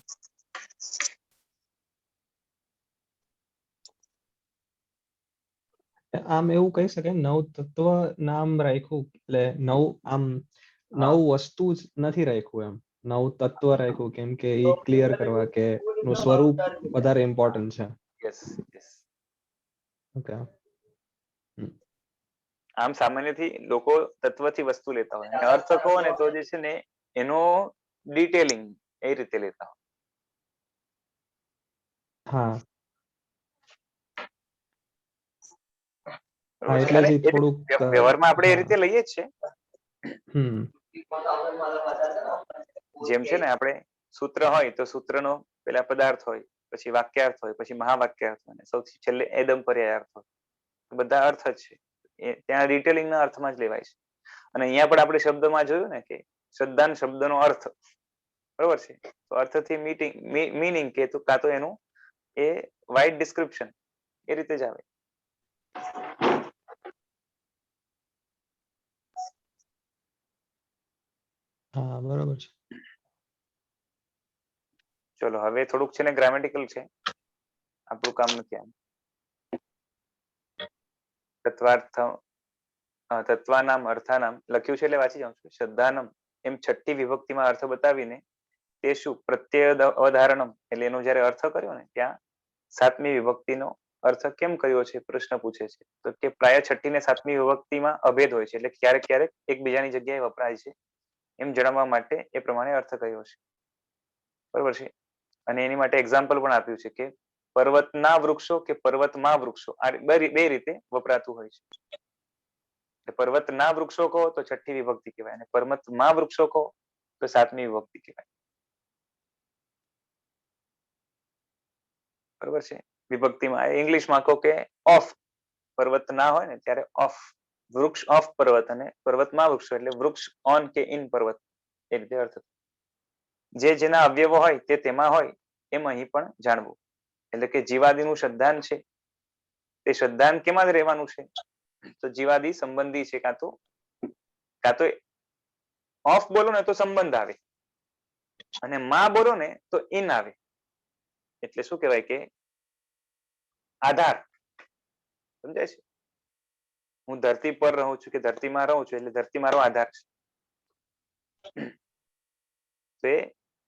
આમ એવું કહી શકાય નવ તત્વ નામ રાખ્યું એટલે આમ નવ વસ્તુ જ નથી રાખ્યું, એમ નવ તત્વ રાખ્યું કેમ કે એ ક્લિયર કરવા કે નું સ્વરૂપ વધારે ઇમ્પોર્ટન્ટ છે. Yes yes. ઓકે. આમ સામાન્યથી લોકો તત્વથી વસ્તુ લેતા હોય અને અર્થ કહો ને તો જે છે ને એનો ડિટેલિંગ એ રીતે લેતા હોય. હા હા, બરોબર છે? એટલે અને જ એ થોડુંક વ્યવહારમાં આપણે એ હા. રીતે લઈએ જ છે. જેમ છે ને આપણે સૂત્ર હોય તો સૂત્રનો પેલા પદાર્થ હોય, પછી વાક્યાર્થ હોય, પછી મહાવાક્યાર્થ હોય, સૌથી છેલ્લે એદમ પર્યાયાર્થ હોય. બધા અર્થ જ છે, ત્યાં ડિટેલિંગના અર્થમાં જ લેવાય છે. અને અહીંયા પણ આપણે શબ્દમાં જોયું ને કે શ્રદ્ધાન શબ્દનો અર્થ, બરોબર છે? તો અર્થથી મીનિંગ કે તો કાં તો એનું એ વાઇડ ડિસ્ક્રિપ્શન એ રીતે જ આવે. હા બરોબર છે. ચલો હવે થોડુંક છે ને ગ્રામેટિકલ છે, આપણું કામ નથી આમ. તત્વાનામ અર્થાનામ લખ્યું છે એટલે વાંચી જાઉં છું. શ્રદ્ધાનમ એમ છઠ્ઠી વિભક્તિમાં અર્થ બતાવીને તે શું પ્રત્યય અવધારણમ એટલે એનો જયારે અર્થ કર્યો ને ત્યાં સાતમી વિભક્તિનો અર્થ કેમ કર્યો છે પ્રશ્ન પૂછે છે. તો કે પ્રાય છઠ્ઠી ને સાતમી વિભક્તિમાં અભેદ હોય છે, એટલે ક્યારેક ક્યારેક એકબીજાની જગ્યાએ વપરાય છે એમ જણાવવા માટે એ પ્રમાણે અર્થ કર્યો છે. બરોબર છે? અને એની માટે એક્ઝામ્પલ પણ આપ્યું છે કે પર્વતના વૃક્ષો કે પર્વતમાં વૃક્ષો, આ બે રીતે વપરાતું હોય છે. પર્વતના વૃક્ષો કહો તો છઠ્ઠી વિભક્તિ કહેવાય, અને પર્વતમાં વૃક્ષો કહો તો સાતમી વિભક્તિ કહેવાય. બરોબર છે? વિભક્તિમાં ઇંગ્લિશમાં કહો કે ઓફ, પર્વત ના હોય ને ત્યારે ઓફ, વૃક્ષ ઓફ પર્વત, અને પર્વતમાં વૃક્ષો એટલે વૃક્ષ ઓન કે ઇન પર્વત, એ રીતે અર્થ. જે જેના અવયવો હોય તે તેમાં હોય એમ અહીં પણ જાણવું. એટલે કે જીવાદિનું શ્રદ્ધાન છે તે શ્રદ્ધાન કેમાં જ રહેવાનું છે? તો જીવાદી સંબંધી છે, કાં તો ઓફ બોલો ને તો સંબંધ આવે, અને માં બોલો ને તો ઇન આવે. એટલે શું કહેવાય કે આધાર. સમજાય છે? હું ધરતી પર રહું છું કે ધરતીમાં રહું છું એટલે ધરતી મારો આધાર છે. તો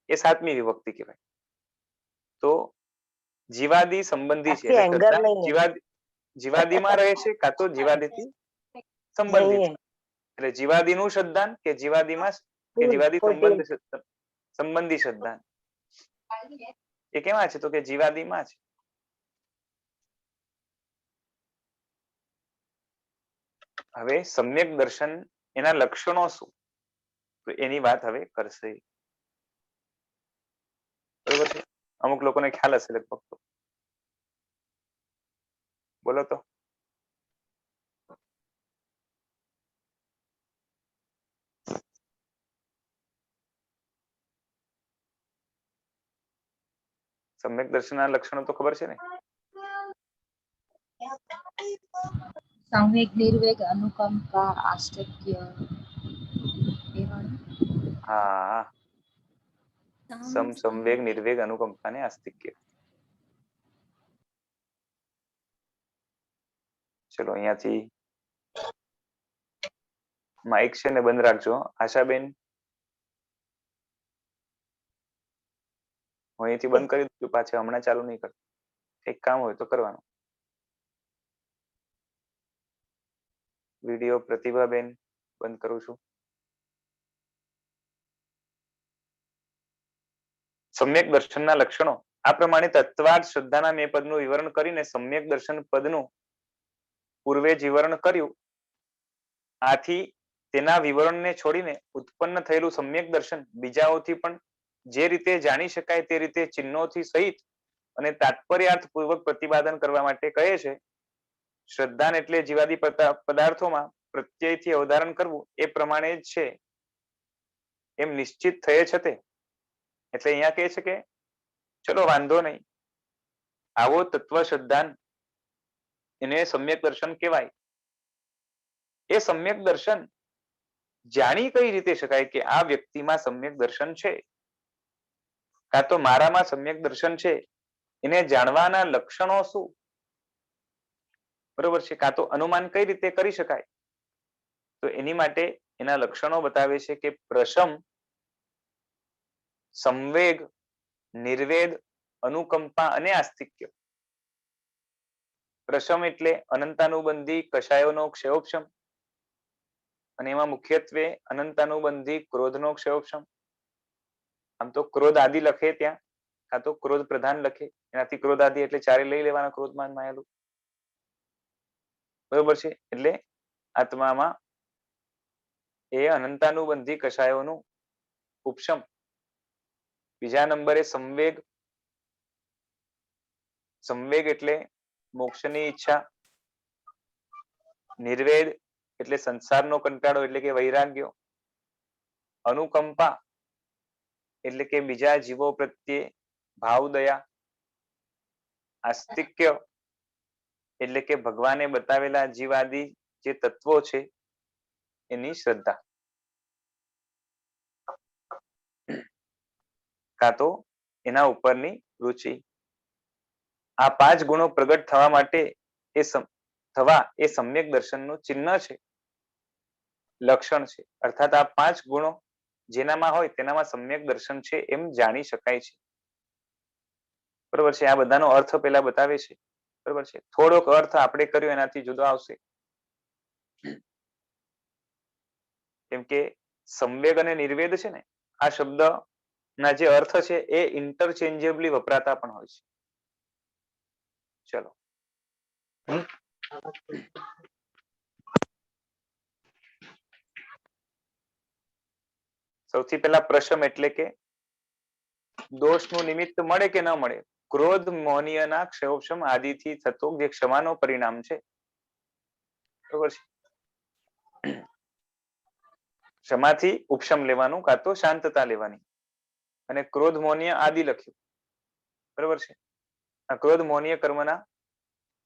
એ સાતમી વિભક્તિ કહેવાય. તો જીવાદી સંબંધી છે એટલે શ્રદ્ધા જીવાદીમાં રહે છે, કાં તો જીવાદીથી સંબંધિત. એટલે જીવાદીનું શ્રદ્ધાન કે જીવાદીમાં કે જીવાદી સંબંધી શ્રદ્ધાન એ કેવા છે? તો કે જીવાદીમાં છે. હવે સમ્યક દર્શન એના લક્ષણો શું? તો એની વાત હવે કરશે. બરોબર છે? અમુક લોકોને ખ્યાલ હશે લગભગ. તો બોલો તો. સમ્યક દર્શનના લક્ષણો તો ખબર છે ને? સામયિક નિર્વેગ, અનુકંપા, આસ્તક્ય. હા, સંવેગ, નિર્વેગ, અનુકંપા ને આસ્તિક્ય. ચલો અહીંયાથી માઇક છે ને બંધ રાખજો. આશાબેન, હું અહીંથી બંધ કરી દઉં, પાછા હમણાં ચાલુ નહીં કરતો. એક કામ હોય તો કરવાનું. વિડીયો પ્રતિભાબેન બંધ કરું છું. સમ્યક દર્શનના લક્ષણો આ પ્રમાણે તત્વાર્થ શ્રદ્ધાના મેં પદનું વિવરણ કરીને સમ્યક દર્શન પદનું પૂર્વે જ વિવરણ કર્યું. આથી તેના વિવરણને છોડીને ઉત્પન્ન થયેલું સમ્યક દર્શન બીજાઓથી પણ જે રીતે જાણી શકાય તે રીતે ચિહ્નોથી સહિત અને તાત્પર્યાર્થ પૂર્વક પ્રતિપાદન કરવા માટે કહે છે. શ્રદ્ધાન એટલે જીવાદી પદાર્થોમાં પ્રત્યયથી અવધારણ કરવું એ પ્રમાણે જ છે એમ નિશ્ચિત થયે છતે એટલે અહીંયા કહે છે કે ચલો વાંધો નહીં, આવો તત્વ શ્રદ્ધાન એને સમ્યક દર્શન કહેવાય. એ સમ્યક દર્શન જાણી કઈ રીતે શકાય કે આ વ્યક્તિમાં સમ્યક દર્શન છે, કાં તો મારામાં સમ્યક દર્શન છે, એને જાણવાના લક્ષણો શું? બરોબર છે. કાં તો અનુમાન કઈ રીતે કરી શકાય? તો એની માટે એના લક્ષણો બતાવે છે કે પ્રશમ, સંવેગ, નિર્વેદ, અનુકંપા અને આસ્તિક્ય. પ્રશમ એટલે અનંતાનુબંધી કષાયોનો ક્ષયોપશમ, અને એમાં મુખ્યત્વે અનંતાનુબંધી ક્રોધનો ક્ષયોપશમ. આમ તો ક્રોધ આદિ લખે ત્યાં, કાં તો ક્રોધ પ્રધાન લખે, એનાથી ક્રોધ આદિ એટલે ચારે લઈ લેવાના ક્રોધમાન માયેલું. બરોબર છે. એટલે આત્મામાં એ અનંતાનુબંધી કષાયોનું ઉપશમ. બીજા નંબરે સંવેગ. સંવેગ એટલે મોક્ષની ઈચ્છા. નિર્વેદ એટલે સંસારનો કંટાળો એટલે કે વૈરાગ્ય. અનુકંપા એટલે કે બીજા જીવો પ્રત્યે ભાવ દયા. આસ્તિક્ય એટલે કે ભગવાને બતાવેલા જીવાદી જે તત્વો છે એની શ્રદ્ધા, કાં તો એના ઉપરની રુચિ. આ 5 ગુણો પ્રગટ થવા માટે એ સમ્યક દર્શનનું ચિહ્ન છે, લક્ષણ છે. અર્થાત આ 5 ગુણો જેનામાં હોય તેનામાં સમ્યક દર્શન છે એમ જાણી શકાય છે. બરોબર છે. આ બધાનો અર્થ પેલા બતાવે છે. બરોબર છે. થોડોક અર્થ આપણે કર્યો એનાથી જુદો આવશે. કેમ કે સંવેગ અને નિર્વેદ છે ને, આ શબ્દ ના જે અર્થ છે એ ઇન્ટરચેન્જેબલી વપરાતા પણ હોય છે. ચલો, સૌથી પહેલા પ્રશમ એટલે કે દોષનું નિમિત્ત મળે કે ન મળે, ક્રોધ મોહનીયના ક્ષયોપશમ આદિથી થતો જે ક્ષમાનો પરિણામ છે. બરોબર છે. ક્ષમાથી ઉપશમ લેવાનું, કાં તો શાંતતા લેવાની. અને ક્રોધ મોહનીય આદિ લખ્યું. બરોબર છે. આ ક્રોધ મોહનીય કર્મના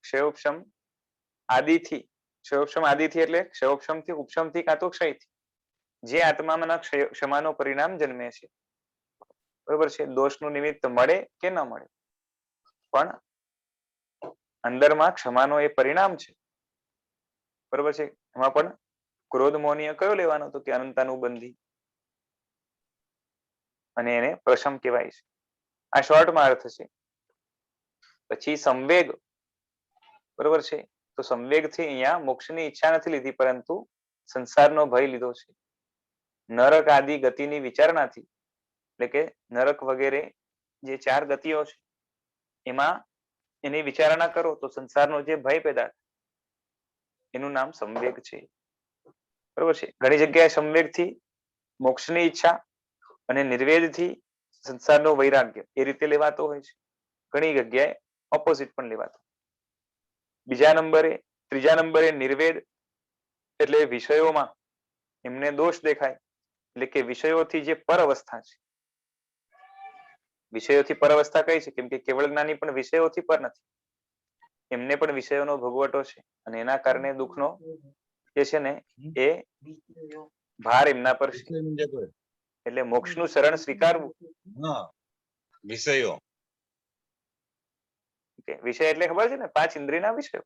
ક્ષયોપશમ આદિથી, ક્ષયોપશમ આદિથી એટલે ક્ષયોપશમથી, ઉપશમથી કાં તો ક્ષયથી જે આત્મામાં ક્ષમાનો પરિણામ જન્મે છે. બરોબર છે. દોષનું નિમિત્ત મળે કે ન મળે, પણ અંદરમાં ક્ષમાનો એ પરિણામ છે. બરોબર છે. એમાં પણ ક્રોધ મોહનીય કયો લેવાનો? તો કે અનંતાનુબંધી, અને એને પ્રશમ કહેવાય છે. આ શોર્ટમાં અર્થ છે. પછી સંવેગ. બરોબર છે. તો સંવેગથી અહીંયા મોક્ષની ઈચ્છા નથી લીધી, પરંતુ સંસારનો ભય લીધો છે. નરક આદિ ગતિની વિચારણાથી, એટલે કે નરક વગેરે જે 4 ગતિઓ છે એમાં એની વિચારણા કરો તો સંસારનો જે ભય પેદા, એનું નામ સંવેગ છે. બરોબર છે. ઘણી જગ્યાએ સંવેગથી મોક્ષની ઈચ્છા અને નિર્વેદથી સંસારનો વૈરાગ્ય એ રીતે લેવાતો હોય છે. ઘણી જગ્યાએ ઓપોઝિટ પણ લેવાતો. ત્રીજા નંબરે નિર્વેદ એટલે વિષયોમાં એમને દોષ દેખાય, એટલે કે વિષયોથી જે પર અવસ્થા છે. વિષયોથી પર અવસ્થા કઈ છે? કેમ કે કેવળ જ્ઞાની પણ વિષયોથી પર નથી, એમને પણ વિષયોનો ભોગવટો છે, અને એના કારણે દુઃખનો જે છે ને એ ભાર એમના પર છે. એટલે મોક્ષનું શરણ સ્વીકારવું. વિષયો વિષય એટલે ખબર છે ને, 5 ઇન્દ્રિયના વિષયો,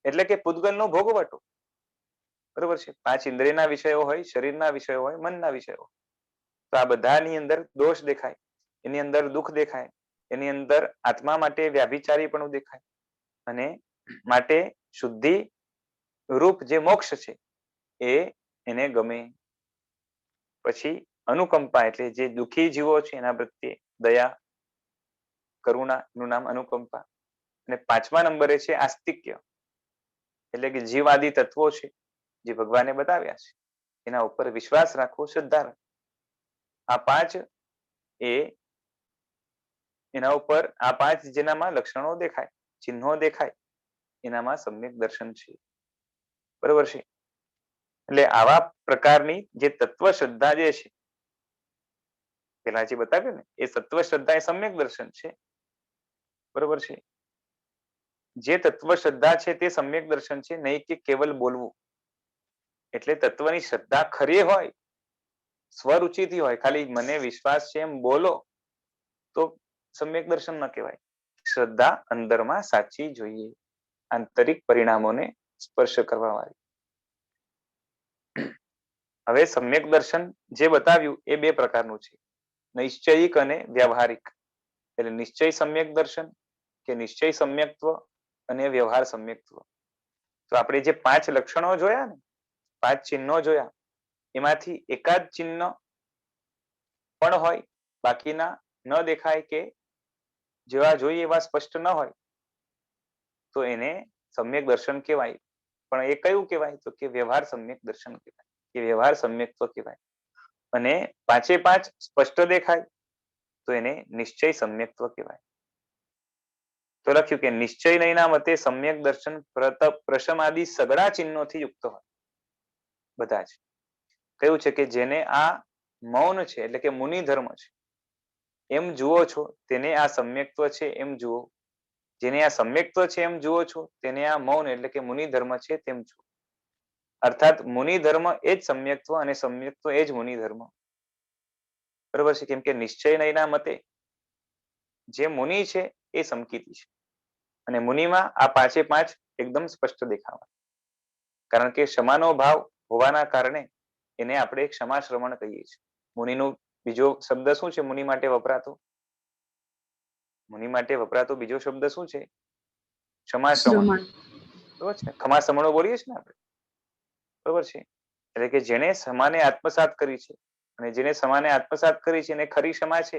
એટલે કે પૂતગલનો ભોગવટો. બરોબર છે. 5 ઇન્દ્રિયના વિષયો હોય, શરીરના વિષયો હોય, મનના વિષયો. તો આ બધાની અંદર દોષ દેખાય, એની અંદર દુઃખ દેખાય, એની અંદર આત્મા માટે વ્યાભિચારીપણું દેખાય, અને માટે શુદ્ધિ રૂપ જે મોક્ષ છે એ એને ગમે. પછી અનુકંપા એટલે જે દુઃખી જીવો છે એના પ્રત્યે દયા, કરુણા, નું નામ અનુકંપા. અને 5મા નંબરે છે આસ્તિક્ય, એટલે કે જીવાદી તત્વો છે જે ભગવાને બતાવ્યા છે એના ઉપર વિશ્વાસ રાખવો, શ્રદ્ધા રાખવો. આ 5 એ એના ઉપર, આ 5 જેનામાં લક્ષણો દેખાય, ચિહ્નો દેખાય, એનામાં સમ્યક દર્શન છે. બરોબર છે. એટલે આવા પ્રકારની જે તત્વ શ્રદ્ધા જે છે, પેલા જે બતાવ્યું ને, એ તત્વ શ્રદ્ધા એ સમ્યક દર્શન છે, બરોબર છે. જે તત્વ શ્રદ્ધા છે તે સમ્યક દર્શન છે, નહીં કે કેવલ બોલવું. એટલે તત્વની શ્રદ્ધા ખરી હોય, સ્વરુચિથી હોય, ખાલી મને વિશ્વાસ છે એમ બોલો તો સમ્યક દર્શન ન કહેવાય. શ્રદ્ધા અંદરમાં સાચી જોઈએ, આંતરિક પરિણામોને સ્પર્શ કરવા વાળી. હવે સમ્યક દર્શન જે બતાવ્યું એ બે પ્રકારનું છે, નિશ્ચયિક અને વ્યવહારિક. એટલે નિશ્ચય સમ્યક દર્શન કે નિશ્ચય સમ્યક્ત્વ અને વ્યવહાર સમ્યક્ત્વ. તો આપણે જે 5 લક્ષણો જોયા ને, 5 ચિહ્નો જોયા, એમાંથી એકાદ ચિહ્ન પણ હોય, બાકીના ન દેખાય કે જેવા જોઈએ એવા સ્પષ્ટ ન હોય, તો એને સમ્યક દર્શન કહેવાય. પણ એ કયું કહેવાય? તો કે વ્યવહાર સમ્યક દર્શન કહેવાય, કે વ્યવહાર સમ્યક્ત્વ કહેવાય. અને 5 સ્પષ્ટ દેખાય તો એને નિશ્ચય સમ્યક્ત્વ કહેવાય. તો લખ્યું કે નિશ્ચય નયના મતે સમ્યક દર્શન પ્રશમ આદિ સગળા ચિહ્નોથી યુક્ત હોય. બધા જ કયું છે કે જેને આ મૌન છે એટલે કે મુનિ ધર્મ છે એમ જુઓ છો, તેને આ સમ્યક્ત્વ છે એમ જુઓ. જેને આ સમ્યક્ત્વ છે એમ જુઓ છો, તેને આ મૌન એટલે કે મુનિ ધર્મ છે તેમ જુઓ. અર્થાત મુનિ ધર્મ એ જ સમ્યક્ત્વ અને સમ્યક્ત્વ એ જ મુનિ ધર્મ. બરોબર છે. કેમ કે નિશ્ચય નયના મતે જે મુનિ છે એ સમકીતી છે, અને મુનિમાં આ 5 એકદમ સ્પષ્ટ દેખાવા. કારણ કે ક્ષમાનો ભાવ હોવાના કારણે એને આપણે ક્ષમા શ્રવણ કહીએ છીએ. મુનિનો બીજો શબ્દ શું છે? મુનિ માટે વપરાતો બીજો શબ્દ શું છે? ક્ષમા શ્રવણ. બરોબર છે. ખમા સમણો બોલીએ છીએ ને આપણે, બરોબર છે. એટલે કે જેને ક્ષમાને આત્મસાત કરી છે, અને જેને ક્ષમાને આત્મસાત કરી છે એને ખરી ક્ષમા છે,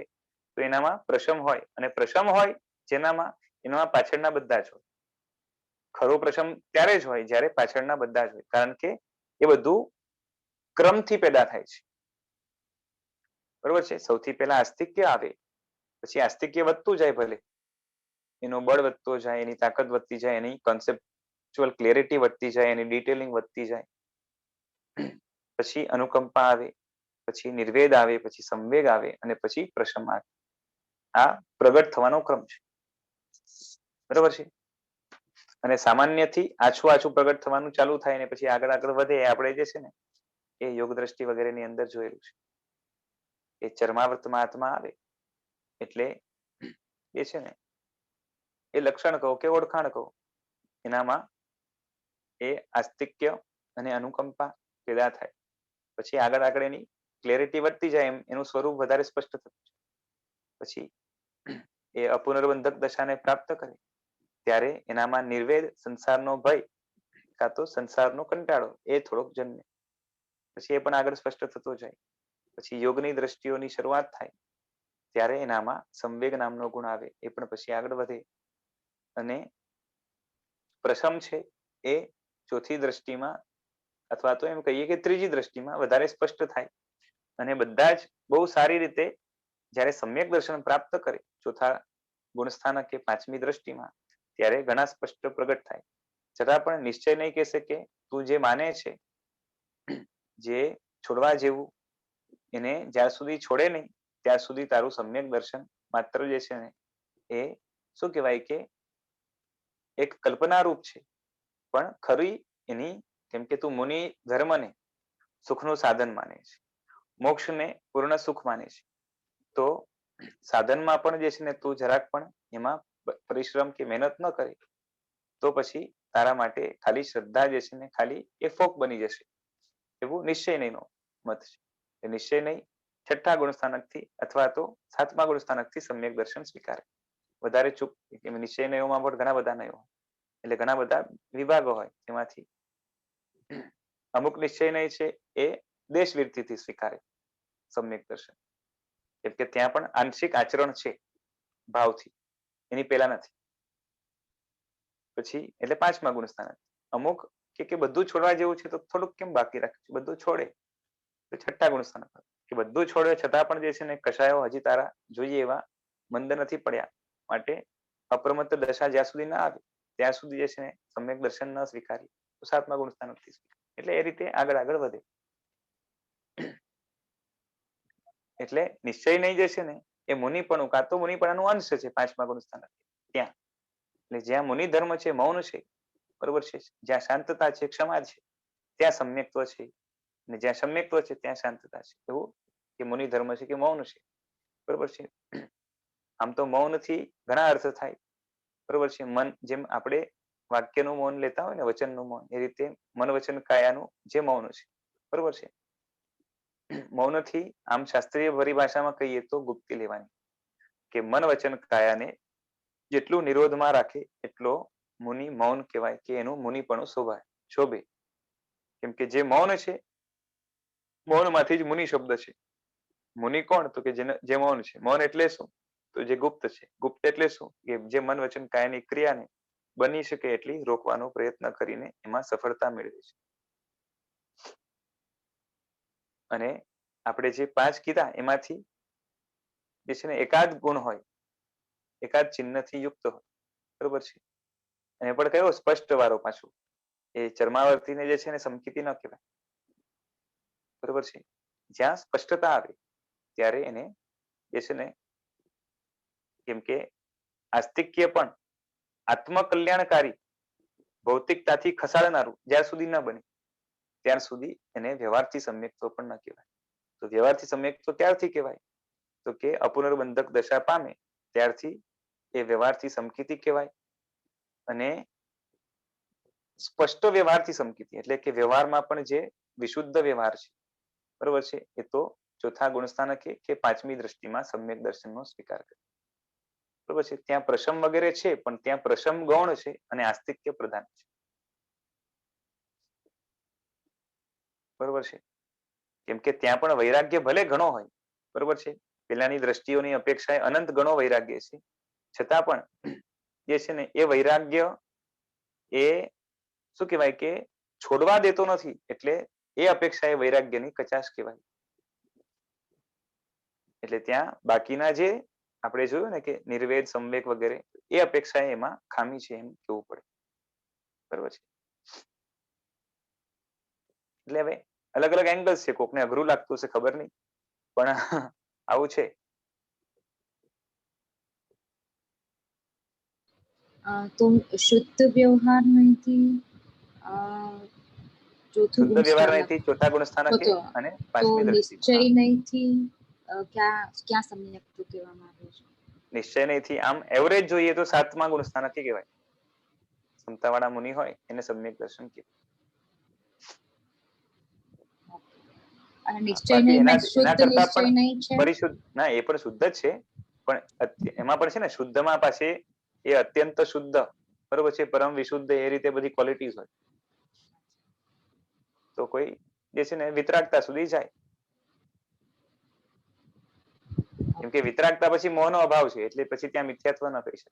તો એનામાં પ્રશમ હોય. અને પ્રશમ હોય જેનામાં, એનામાં પાછળના બધા જ હોય. ખરો પ્રશમ ત્યારે જ હોય જ્યારે પાછળના બધા જ હોય. કારણ કે એ બધું ક્રમથી પેદા થાય છે, બરોબર છે. સૌથી પહેલા આસ્તિક્ય આવે, પછી આસ્તિક્ય વધતું જાય, ભલે એનું બળ વધતો જાય, એની તાકાત વધતી જાય, એની કોન્સેપ્ચ્યુઅલ ક્લેરિટી વધતી જાય, એની ડિટેલિંગ વધતી જાય. પછી અનુકંપા આવે, પછી નિર્વેદ આવે, પછી સંવેગ આવે, અને પછી પ્રશમ આવે. આ પ્રગટ થવાનો ક્રમ છે, બરોબર છે. અને સામાન્યથી આછું પ્રગટ થવાનું ચાલુ થાય, ને પછી આગળ વધે. આપણે જે છે ને એ યોગ દ્રષ્ટિ વગેરેની અંદર જોયેલું છે. એ ચર્માવર્તમાં આત્મા આવે એટલે એ છે ને એ લક્ષણ કહો કે ઓળખાણ કહો, એનામાં એ આસ્તિક્ય અને અનુકંપા પેદા થાય. પછી આગળ એની ક્લેરિટી વધતી જાય, એમ એનું સ્વરૂપ વધારે સ્પષ્ટ થતું છે. પછી એ અપુનર્બંધક દશાને પ્રાપ્ત કરે ત્યારે એનામાં નિર્વેદ, સંસારનો ભય કાં તો સંસારનો કંટાળો એ થોડોક જન્મે. પછી એ પણ આગળ સ્પષ્ટ થતો જાય. પછી યોગની દ્રષ્ટિઓની શરૂઆત થાય ત્યારે એનામાં સંવેગ નામનો ગુણ આવે, એ પણ પછી આગળ વધે. અને પ્રશમ છે એ ચોથી દ્રષ્ટિમાં, અથવા તો એમ કહીએ કે ત્રીજી દ્રષ્ટિમાં વધારે સ્પષ્ટ થાય. અને બધા જ બહુ સારી રીતે જ્યારે સમ્યક દર્શન પ્રાપ્ત કરે ચોથા ગુણસ્થાનક કે 5મી દ્રષ્ટિમાં, ત્યારે ઘણા સ્પષ્ટ પ્રગટ થાય. છતાં પણ નિશ્ચય નહીં કહેશે કે તું જે માને છે, જે છોડવા જેવું, એને જ્યાં સુધી છોડે નહીં ત્યાં સુધી તારું સમ્યક દર્શન માત્ર જે છે ને એ શું કહેવાય કે એક કલ્પના રૂપ છે. પણ ખરી એની, કેમ કે તું મુનિ ધર્મને સુખનું સાધન માને છે, મોક્ષને પૂર્ણ સુખ માને છે, તો સાધનમાં પણ જે છે ને તું જરાક પણ એમાં પરિશ્રમ કે મહેનત ન કરે તો પછી તારા માટે ખાલી શ્રદ્ધા જે છે ને ખાલી એ ફોક બની જશે, એવું નિશ્ચય નહીંનો મત છે. નિશ્ચય નહીં 6થા ગુણસ્થાનકથી અથવા તો 7મા ગુણસ્થાનકથી સમ્યક દર્શન સ્વીકારે. વધારે ચૂક નિશ્ચય નયોમાં પણ ઘણા બધા નયો, એટલે ઘણા બધા વિભાગો હોય, એમાંથી અમુક નિશ્ચય નહીં છે એ દેશવૃત્તિથી સ્વીકારે સમ્યક દર્શન. કેમ કે ત્યાં પણ આંશિક આચરણ છે ભાવથી, એની પહેલા નથી. પછી એટલે 5મા ગુણસ્થાનક. અમુક કે બધું છોડવા જેવું છે તો થોડુંક કેમ બાકી રાખે છે, બધું છોડે તો 6થા ગુણસ્થાનક. કે બધું છોડે છતાં પણ જે છે ને કશાયો હજી તારા જોઈએ એવા મંદ નથી પડ્યા, માટે અપ્રમત્ત દશા જ્યાં સુધી ના આવે ત્યાં સુધી જે છે ને સમ્યક દર્શન ન સ્વીકારી તો 7મા ગુણસ્થાનકથી સ્વીકારે. એટલે એ રીતે આગળ આગળ વધે. એટલે નિશ્ચય નહીં જે છે ને એ મુનિપણું કાં તો મુનિપણાનું અંશ છે 5મા ગુણસ્થાન ત્યાં. એટલે જ્યાં મુનિ ધર્મ છે મૌન છે, બરોબર છે, જ્યાં શાંતતા છે ક્ષમા છે ત્યાં સમ્યક્ત્વ છે, અને જ્યાં સમ્યક્ત્વ છે ત્યાં શાંતતા છે. એવું કે મુનિ ધર્મ છે કે મૌન છે, બરોબર છે. આમ તો મૌન થી ઘણા અર્થ થાય, બરોબર છે. મન, જેમ આપણે વાક્યનું મૌન લેતા હોય ને વચનનું મૌન, એ રીતે મન વચન કાયાનું જે મૌન છે, બરોબર છે. મૌનથી આમ શાસ્ત્રીય પરિભાષામાં કહીએ તો ગુપ્તી લેવાની, કે મન વચન કાયાને જેટલું નિરોધમાં રાખે એટલો મુનિ મૌન કહેવાય, કે એનું મુનિપણું શોભે. કેમ કે જે મૌન છે, મૌનમાંથી જ મુનિ શબ્દ છે. મુનિ કોણ? તો કે જે મૌન છે. મૌન એટલે શું? તો જે ગુપ્ત છે. ગુપ્ત એટલે શું? કે જે મન વચન કાયાની ક્રિયાને બની શકે એટલી રોકવાનો પ્રયત્ન કરીને એમાં સફળતા મેળવે છે. અને આપણે જે 5 કીધા એમાંથી જે છે ને એકાદ ગુણ હોય, એકાદ ચિહ્નથી યુક્ત હોય, બરોબર છે. અને પણ કયો સ્પષ્ટ વાળો પાછું, એ ચર્માવર્તીને જે છે ને સમકીતી ન કહેવાય, બરોબર છે. જ્યાં સ્પષ્ટતા આવે ત્યારે એને જે છે ને, કેમ કે આસ્તિક્ય પણ આત્મકલ્યાણકારી ભૌતિકતાથી ખસાડનારું જ્યાં સુધી ન બને ત્યાર સુધી એને વ્યવહારથી સમ્યક્ત્વ પણ ન કહેવાય. તો વ્યવહારથી સમ્યક્ત્વ ક્યારથી કહેવાય? તો કે અપુનર્બંધક દશા પામે ત્યારથી એ વ્યવહારથી સમકીતી કહેવાય. અને સ્પષ્ટ વ્યવહારથી સમકીતી એટલે કે વ્યવહારમાં પણ જે વિશુદ્ધ વ્યવહાર છે, બરોબર છે, એ તો ચોથા ગુણસ્થાનકે કે 5મી દ્રષ્ટિમાં સમ્યક દર્શનનો સ્વીકાર કરે, બરોબર છે. ત્યાં પ્રશમ વગેરે છે પણ ત્યાં પ્રશમ ગૌણ છે અને આસ્તિક્ય પ્રધાન છે, બરોબર છે. કેમ કે ત્યાં પણ વૈરાગ્ય ભલે ઘણો હોય, બરોબર છે, પેલાની દ્રષ્ટિઓની અપેક્ષાએ અનંત ગણો વૈરાગ્ય છે, છતાં પણ જે છે ને એ વૈરાગ્ય એ શું કહેવાય કે છોડવા દેતો નથી, એટલે એ અપેક્ષા એ વૈરાગ્યની કચાશ કહેવાય. એટલે ત્યાં બાકીના જે આપણે જોયું ને કે નિર્વેદ સંવેક વગેરે, એ અપેક્ષા એમાં ખામી છે એમ કેવું પડે, બરોબર છે. એટલે હવે અલગ અલગ એંગલ્સ છે, કોકને અઘરું લાગતું હશે ખબર નહીં, પણ આવું છે. તો શુદ્ધ વ્યવહાર નહીંથી ચોથું શુદ્ધ ગુણ વ્યવહાર સ્થાનક નહીંથી ચોથા ગુણ સ્થાનકે હતો, અને તો 5મી દ્રષ્ટિ. નિશ્ચય નહીંથી ક્યાં સમ્યક્ત્વ કહેવામાં આવે છે? નિશ્ચય નહીંથી આમ એવરેજ જોઈએ તો 7મા ગુણ સ્થાનકે કહેવાય. ક્ષમતાવાળા મુનિ હોય એને સમ્યક દર્શન કહેવાય. અને નિશ્ચય બાકી નહીં એના શુદ્ધ કરતા નિશ્ચય પણ નહીં છે. પરિશુદ્ધ, ના એ પણ શુદ્ધ જ છે, પણ એમાં પણ છે ને શુદ્ધમાં પાછી એ અત્યંત શુદ્ધ, બરોબર છે, પરમ વિશુદ્ધ, એ રીતે બધી ક્વોલિટીઝ હોય. તો કોઈ જે છે ને વિતરાગતા સુધી જાય, કેમ કે વિતરાગતા પછી મોહનો અભાવ છે, એટલે પછી ત્યાં મિથ્યાત્વ ન કરી શકે.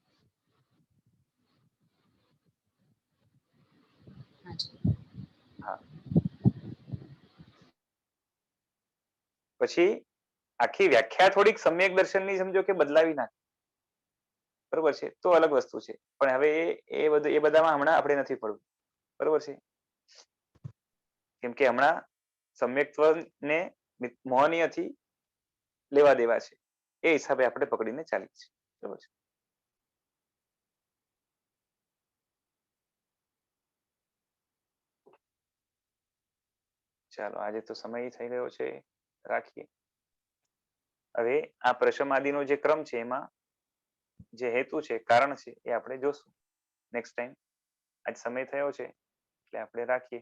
હા. પછી આખી વ્યાખ્યા થોડીક સમ્યક દર્શનની સમજો કે બદલાવી નાખે, બરોબર છે, તો અલગ વસ્તુ છે. પણ હવે એ બધામાં હમણાં આપણે નથી પડવું, બરોબર છે. કેમ કે હમણાં સમ્યક્ત્વને મોહનીયથી લેવા દેવા છે, એ હિસાબે આપણે પકડીને ચાલીએ છીએ, બરોબર છે. ચાલો આજે તો સમય થઈ ગયો છે, રાખીએ. હવે આ પ્રશમાદિનો જે ક્રમ છે એમાં જે હેતુ છે, કારણ છે, એ આપણે જોશું નેક્સ્ટ ટાઈમ. આજ સમય થયો છે એટલે આપણે રાખીએ.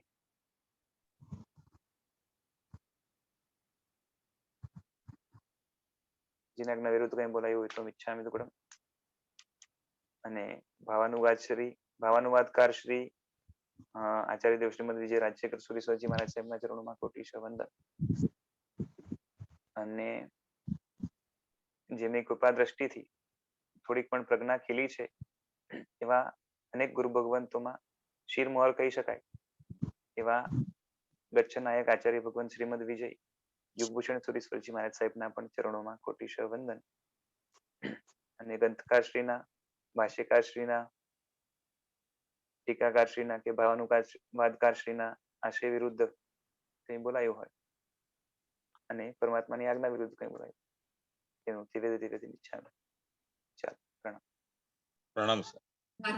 જીનાજ્ઞા વિરુદ્ધ કઈ બોલાયું હોય તો મિચ્છામિ દુક્કડમ. અને ભાવાનુવાદકાર શ્રી આચાર્ય દેવ શ્રીમદ વિજય રાજશેખર સુરીશ્વરજી મહારાજ સાહેબના ચરણોમાં કોટીશ વંદન. અને જેની કૃપા દ્રષ્ટિથી થોડીક પણ પ્રજ્ઞા ખીલી છે એવા અનેક ગુરુ ભગવંતોમાં શિરમોહર કહી શકાય એવા ગચ્છનાયક આચાર્ય ભગવાન શ્રીમદ વિજય યુગભૂષણ સુરીશ્વરજી મહારાજ સાહેબના પણ ચરણોમાં કોટીશ વંદન. અને ગ્રંથકારશ્રીના, ભાષ્યકારશ્રીના, ટીકાકારશ્રીના કે ભાવાનુવાદકારશ્રીના આશય વિરુદ્ધ કંઈ બોલાયું હોય અને પરમાત્માની આજ્ઞા વિરુદ્ધ કંઈ બોલાયું એનું ધીરે ધીરે ઈચ્છા. ચાલો પ્રણામ. પ્રણામ સર.